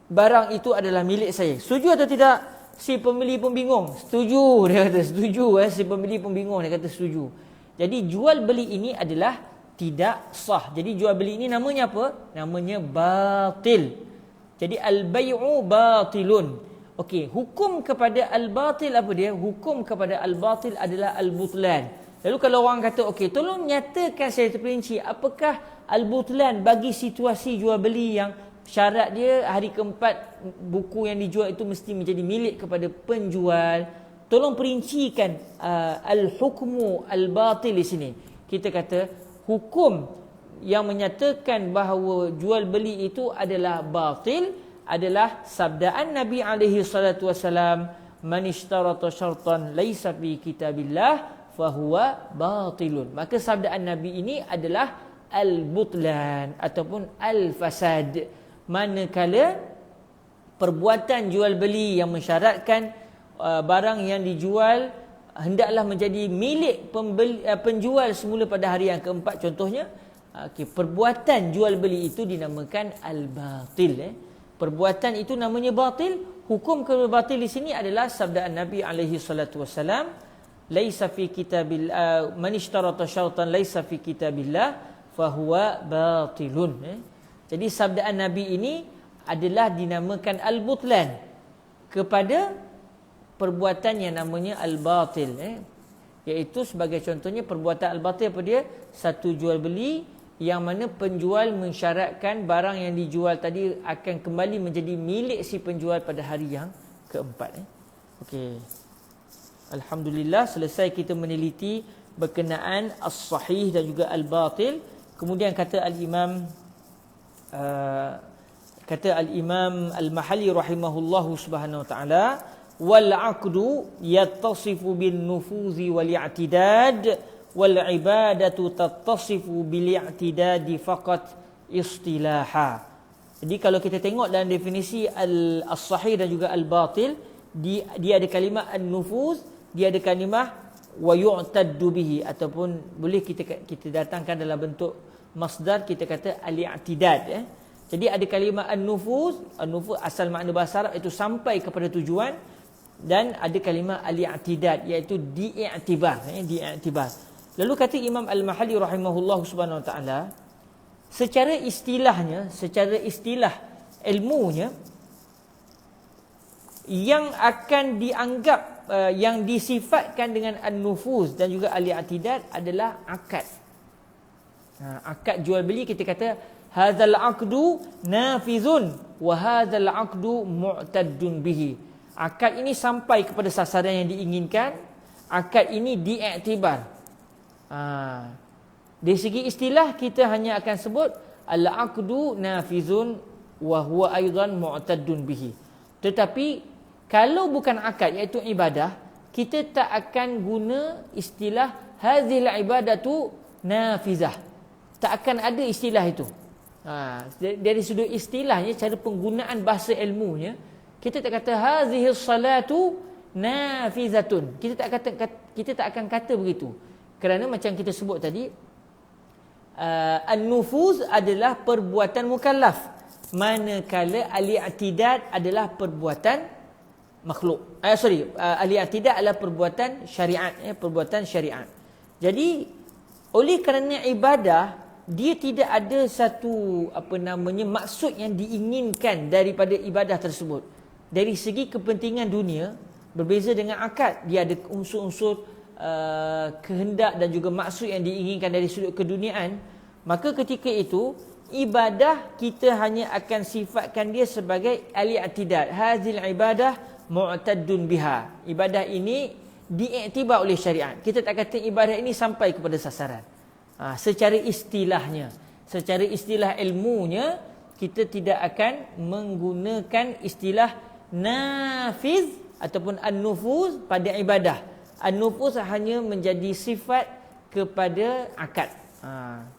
barang itu adalah milik saya. Setuju atau tidak? Si pembeli pun bingung. Setuju, dia kata setuju. Si pembeli pun bingung, dia kata setuju. Jadi jual beli ini adalah tidak sah. Jadi jual beli ini namanya apa? Namanya batil. Jadi al-bay'u batilun. Okey, hukum kepada al-batil apa dia? Hukum kepada al-batil adalah al-butlan. Lalu kalau orang kata, okey, tolong nyatakan saya terperinci, apakah al-butlan bagi situasi jual beli yang syarat dia hari keempat buku yang dijual itu mesti menjadi milik kepada penjual. Tolong perincikan al-hukmu al-batil di sini. Kita kata hukum yang menyatakan bahawa jual beli itu adalah batil adalah sabdaan Nabi alaihi salatu wasalam, man ishtarata syartan laisa fi kitabillah fahuwa batilun. Maka sabdaan Nabi ini adalah al-butlan ataupun al-fasad. Manakala perbuatan jual beli yang mensyaratkan barang yang dijual hendaklah menjadi milik penjual semula pada hari yang keempat, contohnya, perbuatan jual beli itu dinamakan al-batil. Perbuatan itu namanya batil. Hukum kebatil di sini adalah sabdaan Nabi alaihi salatu wasalam, laisa fi kitabil man ishtarata syartan laisa fi kitabillah fahuwa batilun. Jadi sabdaan Nabi ini adalah dinamakan al-butlan kepada perbuatan yang namanya al-batil, iaitu sebagai contohnya perbuatan al-batil apa dia? Satu jual beli yang mana penjual mensyaratkan barang yang dijual tadi akan kembali menjadi milik si penjual pada hari yang keempat. Okey. Alhamdulillah, selesai kita meneliti berkenaan as-sahih dan juga al-batil. Kemudian kata al-Imam al-Mahalli rahimahullahu subhanahu wa ta'ala, wal 'aqdu yattasifu bin nufuzi wal i'tidad wal ibadatu tattasifu bil i'tidadi faqat istilaha. Jadi kalau kita tengok dalam definisi as-sahih dan juga al-batil, dia ada kalimah an-nufuz, dia ada kalimah wa yu'taddu bihi, ataupun boleh kita datangkan dalam bentuk masdar, kita kata al-i'tidad. Jadi ada kalimah an-nufuz asal makna bahasa Arab itu sampai kepada tujuan, dan ada kalimah al-i'tidad iaitu diiktibar. Lalu kata Imam Al-Mahalli rahimahullah subhanahu wa ta'ala, secara istilah ilmunya, yang akan dianggap yang disifatkan dengan an-nufuz dan juga al-i'tidad adalah akad. Akad jual beli, kita kata hadzal aqdu nafizun wa hadzal aqdu mu'taddun bihi. Akad ini sampai kepada sasaran yang diinginkan, akad ini diiktibar. Dari segi istilah kita hanya akan sebut al-aqdu nafizun wa huwa aidan mu'taddun bihi. Tetapi kalau bukan akad iaitu ibadah, kita tak akan guna istilah hadzal ibadatu nafizah. Tak akan ada istilah itu. Dari sudut istilahnya, cara penggunaan bahasa ilmunya, kita tak kata hazihi salatu nafizatun. Kita tak akan kata begitu. Kerana macam kita sebut tadi, an-nufuz adalah perbuatan mukallaf, manakala al-i'tidad adalah perbuatan makhluk. Al-i'tidad adalah perbuatan syariat, Jadi oleh kerana ibadah, dia tidak ada satu maksud yang diinginkan daripada ibadah tersebut. Dari segi kepentingan dunia, berbeza dengan akad, dia ada unsur-unsur kehendak dan juga maksud yang diinginkan dari sudut keduniaan. Maka ketika itu ibadah kita hanya akan sifatkan dia sebagai al-i'tidad. Hazil ibadah mu'taddun biha. Ibadah ini diiktibar oleh syariat. Kita tak kata ibadah ini sampai kepada sasaran. Secara istilahnya, secara istilah ilmunya, kita tidak akan menggunakan istilah nafiz ataupun an-nufuz pada ibadah. An-nufuz hanya menjadi sifat kepada akad.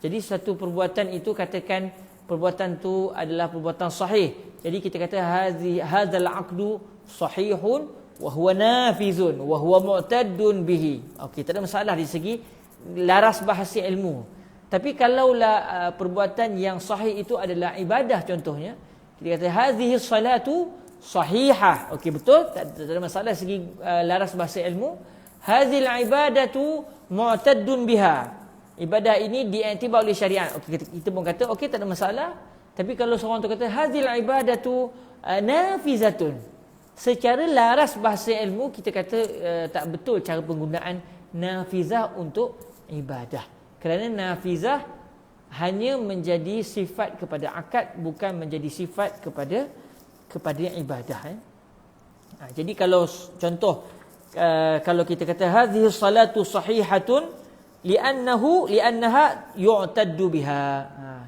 Jadi satu perbuatan itu, katakan perbuatan itu adalah perbuatan sahih. Jadi kita kata hadzal aqdu sahihun wa huwa nafizun wa huwa mu'taddun bihi. Okey, tak ada masalah dari segi laras bahasa ilmu. Tapi kalaulah perbuatan yang sahih itu adalah ibadah, contohnya kita kata hazihi salatu sahihah. Okey, betul, tak ada masalah segi laras bahasa ilmu. Hazil ibadatu mu'taddun biha. Ibadah ini diiktibar oleh syariat. Okey, kita pun kata okey, tak ada masalah. Tapi kalau seorang tu kata hazil ibadatu nafizatun, secara laras bahasa ilmu kita kata tak betul cara penggunaan nafizah untuk ibadah. Kerana nafizah hanya menjadi sifat kepada akad, bukan menjadi sifat kepada ibadah. Jadi kalau contoh, kalau kita kata hadhihi salatu sahihatun, li'annaha yu'taddu biha.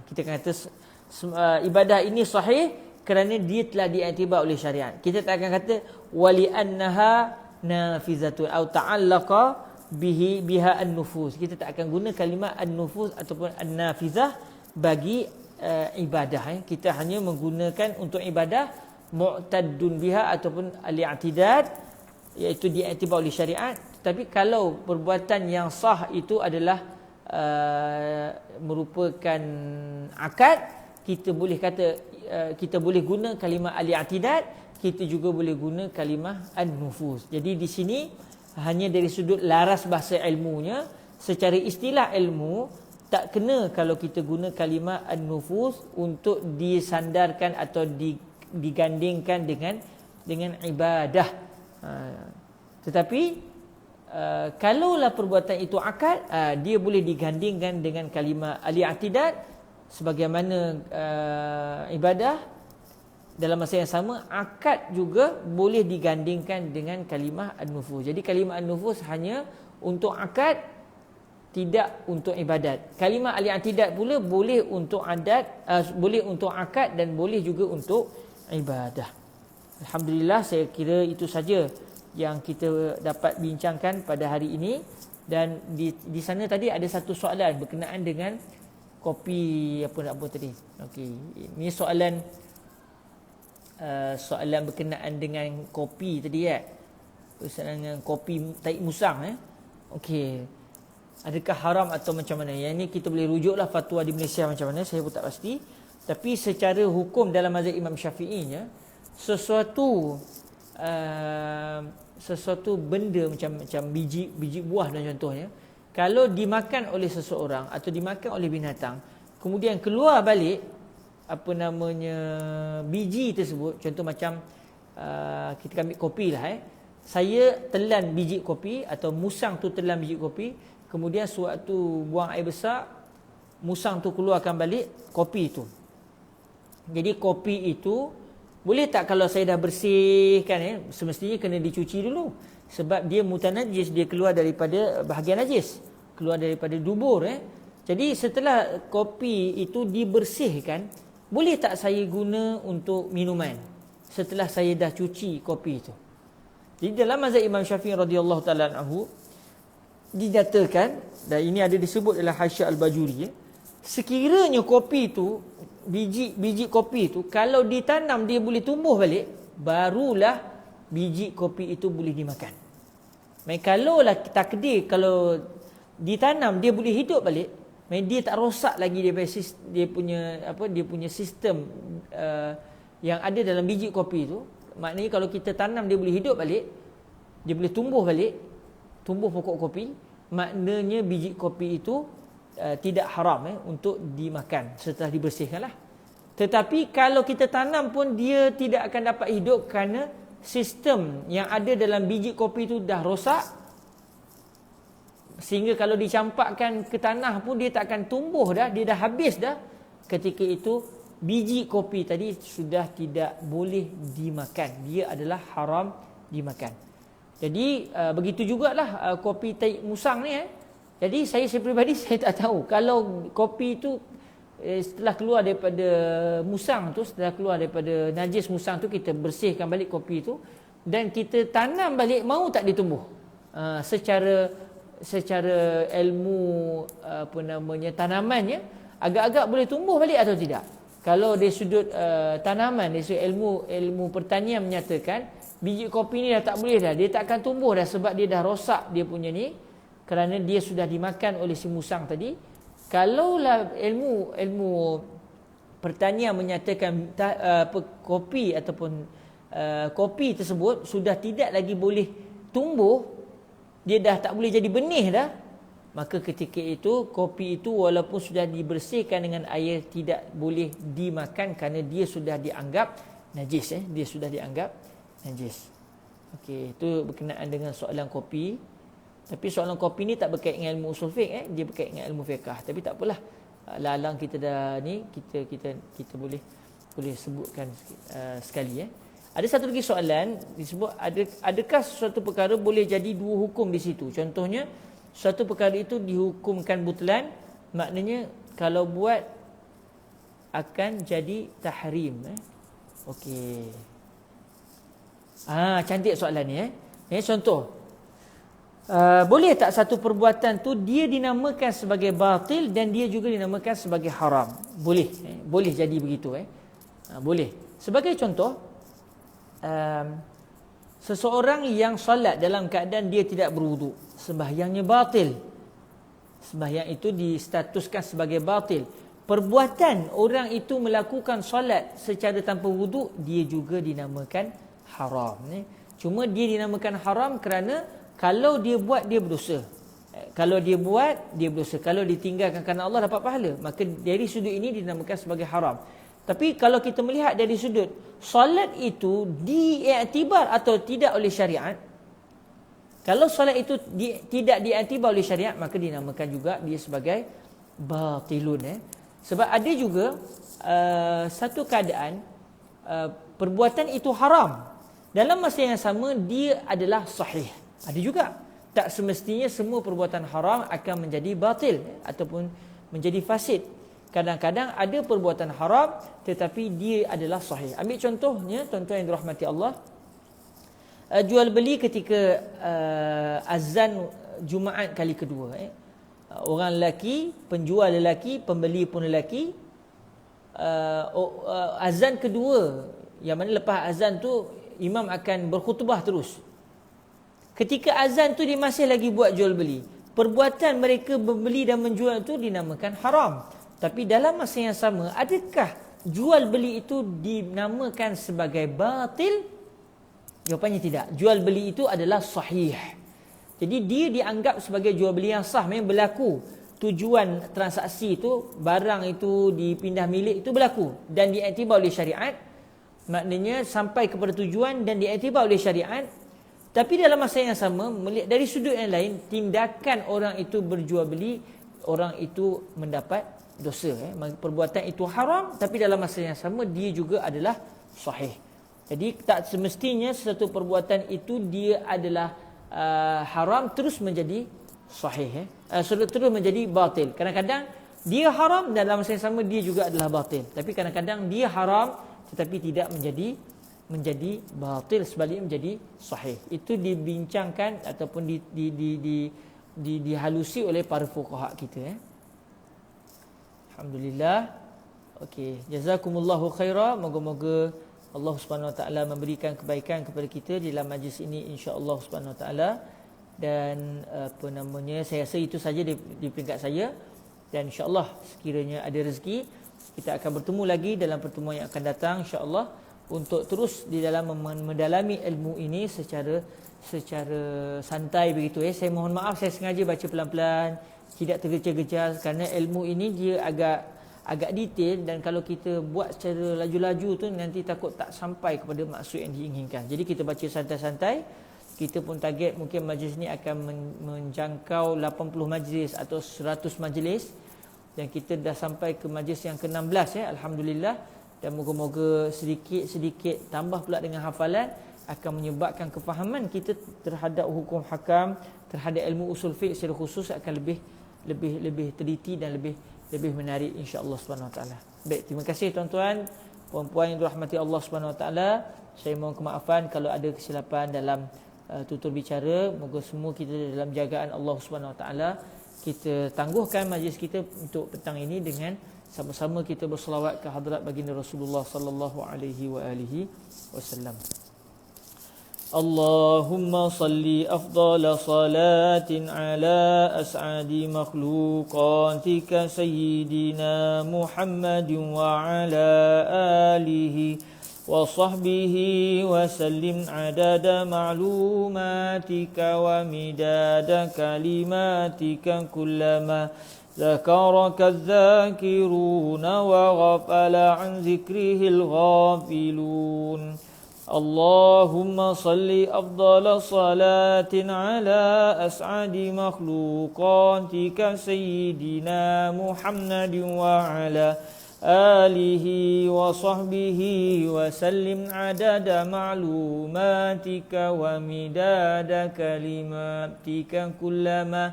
Kita kata ibadah ini sahih kerana dia telah diiktibar oleh syariat. Kita tak akan kata wali'annaha nafizatun atau ta'allaqa biha an-nufus. Kita tak akan guna kalimah an-nufus ataupun an-nafizah bagi ibadah. Kita hanya menggunakan untuk ibadah mu'taddun biha ataupun al-i'tidad, iaitu diiktibar oleh syariat. Tapi kalau perbuatan yang sah itu adalah merupakan akad, kita boleh kata kita boleh guna kalimah al-i'tidad, kita juga boleh guna kalimah an-nufus. Jadi di sini hanya dari sudut laras bahasa ilmunya, secara istilah ilmu tak kena kalau kita guna kalimah an-nufus untuk disandarkan atau digandingkan dengan ibadah. Tetapi kalaulah perbuatan itu akad, dia boleh digandingkan dengan kalimah al-i'tidad, sebagaimana ibadah dalam masa yang sama akad juga boleh digandingkan dengan kalimah an-nufus. Jadi kalimah an-nufus hanya untuk akad, tidak untuk ibadat. Kalimah al-i'tidad pula boleh untuk boleh untuk akad dan boleh juga untuk ibadah. Alhamdulillah, saya kira itu saja yang kita dapat bincangkan pada hari ini. Dan di sana tadi ada satu soalan berkenaan dengan kopi apa tadi. Okey, ini soalan berkenaan dengan kopi tadi ya. Berkenaan dengan kopi taik musang Okey. Adakah haram atau macam mana? Yang ini kita boleh rujuklah fatwa di Malaysia macam mana, saya pun tak pasti. Tapi secara hukum dalam mazhab Imam Syafi'inya, sesuatu benda macam biji buah dan contohnya, kalau dimakan oleh seseorang atau dimakan oleh binatang, kemudian keluar balik biji tersebut, contoh macam kita ambil kopi lah saya telan biji kopi atau musang tu telan biji kopi, kemudian sewaktu buang air besar, musang tu keluarkan balik kopi itu. Jadi kopi itu boleh tak kalau saya dah bersihkan semestinya kena dicuci dulu, sebab dia mutanajis, dia keluar daripada bahagian najis, keluar daripada dubur Jadi setelah kopi itu dibersihkan, boleh tak saya guna untuk minuman setelah saya dah cuci kopi itu? Jadi dalam mazhab Imam Syafi'i radhiyallahu taala anhu dinyatakan, dan ini ada disebut dalam Hasyiah Al-Bajuri, sekiranya kopi itu, biji kopi itu kalau ditanam dia boleh tumbuh balik, barulah biji kopi itu boleh dimakan. Kalaulah takdir kalau ditanam dia boleh hidup balik, dia tak rosak lagi dia punya sistem yang ada dalam biji kopi itu. Maknanya kalau kita tanam dia boleh hidup balik, dia boleh tumbuh balik, tumbuh pokok kopi, maknanya biji kopi itu tidak haram untuk dimakan setelah dibersihkanlah. Tetapi kalau kita tanam pun dia tidak akan dapat hidup kerana sistem yang ada dalam biji kopi itu dah rosak, sehingga kalau dicampakkan ke tanah pun dia tak akan tumbuh dah, dia dah habis dah. Ketika itu biji kopi tadi sudah tidak boleh dimakan, dia adalah haram dimakan. Jadi begitu jugalah kopi taik musang ni Jadi saya pribadi saya tak tahu kalau kopi itu setelah keluar daripada musang tu, setelah keluar daripada najis musang tu, kita bersihkan balik kopi itu dan kita tanam balik, mau tak ditumbuh? Secara ilmu tanamannya agak-agak boleh tumbuh balik atau tidak? Kalau dari sudut tanaman, dari sudut ilmu pertanian menyatakan biji kopi ni dah tak boleh dah, dia tak akan tumbuh dah sebab dia dah rosak dia punya ni, kerana dia sudah dimakan oleh si musang tadi. Kalaulah ilmu pertanian menyatakan kopi ataupun kopi tersebut sudah tidak lagi boleh tumbuh, dia dah tak boleh jadi benih dah, maka ketika itu kopi itu walaupun sudah dibersihkan dengan air tidak boleh dimakan kerana dia sudah dianggap najis. Dia sudah dianggap najis. Okey, itu berkenaan dengan soalan kopi. Tapi soalan kopi ni tak berkait dengan ilmu usul fiqh, dia berkait dengan ilmu fiqh. Tapi tak apalah, lalang kita dah ni, kita boleh sebutkan sekali. Ada satu lagi soalan disebut, adakah sesuatu perkara boleh jadi dua hukum di situ? Contohnya suatu perkara itu dihukumkan butlan, maknanya kalau buat akan jadi tahrim. Okey. Cantik soalan ni. Contoh, boleh tak satu perbuatan tu dia dinamakan sebagai batil dan dia juga dinamakan sebagai haram? Boleh. Boleh jadi begitu. Boleh. Sebagai contoh, seseorang yang solat dalam keadaan dia tidak berwuduk, sembahyangnya batil. Sembahyang itu distatuskan sebagai batil. Perbuatan orang itu melakukan solat secara tanpa wuduk, dia juga dinamakan haram. Cuma dia dinamakan haram kerana kalau dia buat, dia berdosa. Kalau dia buat, dia berdosa. Kalau ditinggalkan kerana Allah, dapat pahala. Maka dari sudut ini dinamakan sebagai haram. Tapi kalau kita melihat dari sudut solat itu diiktibar atau tidak oleh syariat, kalau solat itu tidak diiktibar oleh syariat, maka dinamakan juga dia sebagai batilun. Sebab ada juga satu keadaan perbuatan itu haram, dalam masa yang sama dia adalah sahih. Ada juga. Tak semestinya semua perbuatan haram akan menjadi batil ataupun menjadi fasid. Kadang-kadang ada perbuatan haram tetapi dia adalah sahih. Ambil contohnya, tuan-tuan yang dirahmati Allah, jual beli ketika azan Jumaat kali kedua. Orang lelaki, penjual lelaki, pembeli pun lelaki, azan kedua, yang mana lepas azan tu imam akan berkhutbah terus. Ketika azan tu dia masih lagi buat jual beli. Perbuatan mereka membeli dan menjual itu dinamakan haram. Tapi dalam masa yang sama, adakah jual beli itu dinamakan sebagai batil? Jawapannya tidak. Jual beli itu adalah sahih. Jadi dia dianggap sebagai jual beli yang sah. Memang berlaku. Tujuan transaksi itu, barang itu dipindah milik itu berlaku. Dan diiktibar oleh syariat. Maknanya sampai kepada tujuan dan diiktibar oleh syariat. Tapi dalam masa yang sama, melihat dari sudut yang lain, tindakan orang itu berjual beli, orang itu mendapat dosa. Perbuatan itu haram, tapi dalam masa yang sama dia juga adalah sahih. Jadi tak semestinya satu perbuatan itu dia adalah haram terus menjadi sahih. Terus menjadi batil. Kadang-kadang dia haram dan dalam masa yang sama dia juga adalah batil. Tapi kadang-kadang dia haram tetapi tidak menjadi batil, sebaliknya menjadi sahih. Itu dibincangkan ataupun dihalusi oleh para fuqaha kita. Alhamdulillah. Okey, jazakumullahu khaira. Moga-moga Allah Subhanahu Wa Taala memberikan kebaikan kepada kita di dalam majlis ini, insya-Allah Subhanahu Wa Taala. Dan saya rasa itu saja di peringkat saya, dan insya-Allah sekiranya ada rezeki kita akan bertemu lagi dalam pertemuan yang akan datang, insya-Allah, untuk terus di dalam mendalami ilmu ini secara santai begitu. Saya mohon maaf, saya sengaja baca pelan-pelan, tidak tergesa-gesa, kerana ilmu ini dia agak detail, dan kalau kita buat secara laju-laju tu nanti takut tak sampai kepada maksud yang diinginkan. Jadi kita baca santai-santai. Kita pun target mungkin majlis ni akan menjangkau 80 majlis atau 100 majlis, dan kita dah sampai ke majlis yang ke-16 alhamdulillah. Dan moga-moga sedikit-sedikit tambah pula dengan hafalan akan menyebabkan kefahaman kita terhadap hukum hakam, terhadap ilmu usul fiqh secara khusus akan lebih teliti dan lebih menarik, insya-Allah Subhanahu Wa Taala. Baik, terima kasih tuan-tuan, puan-puan yang dirahmati Allah Subhanahu Wa Taala. Saya mohon kemaafan kalau ada kesilapan dalam tutur bicara. Moga semua kita dalam jagaan Allah Subhanahu Wa Taala. Kita tangguhkan majlis kita untuk petang ini dengan sama-sama kita berselawat ke hadrat baginda Rasulullah sallallahu alaihi wa alihi wasallam. Allahumma salli afdala salatin ala as'adi makhluqatika sayyidina Muhammadin wa ala alihi wa sahbihi wa sallim adada ma'lumatika wa midada kalimatika kullama ذكرك الذاكرون وغفل عن ذكره الغافلون. اللهم صل أفضل صلاة على أسعد مخلوقاتك سيدنا محمد وعلى آله وصحبه وسلم عدد معلوماتك ومداد كلماتك كلما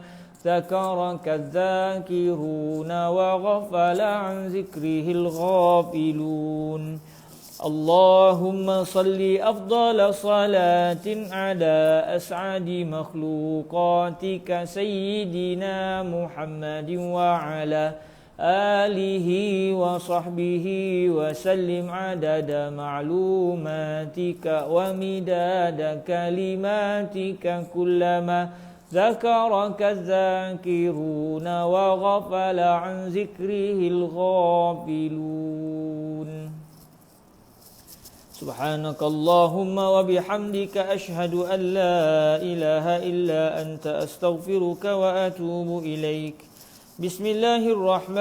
ذكرك الذاكرون وغفل عن ذكره الغافلون اللهم صل أفضل صلاة على أسعد مخلوقاتك سيدنا محمد وعلى آله وصحبه وسلم عدد معلوماتك ومداد كلماتك كلما ذكرك الذاكرون وغفل عن ذكره الغافلون سبحانك اللهم وبحمدك أشهد أن لا إله إلا أنت أستغفرك وأتوب إليك بسم الله الرحمن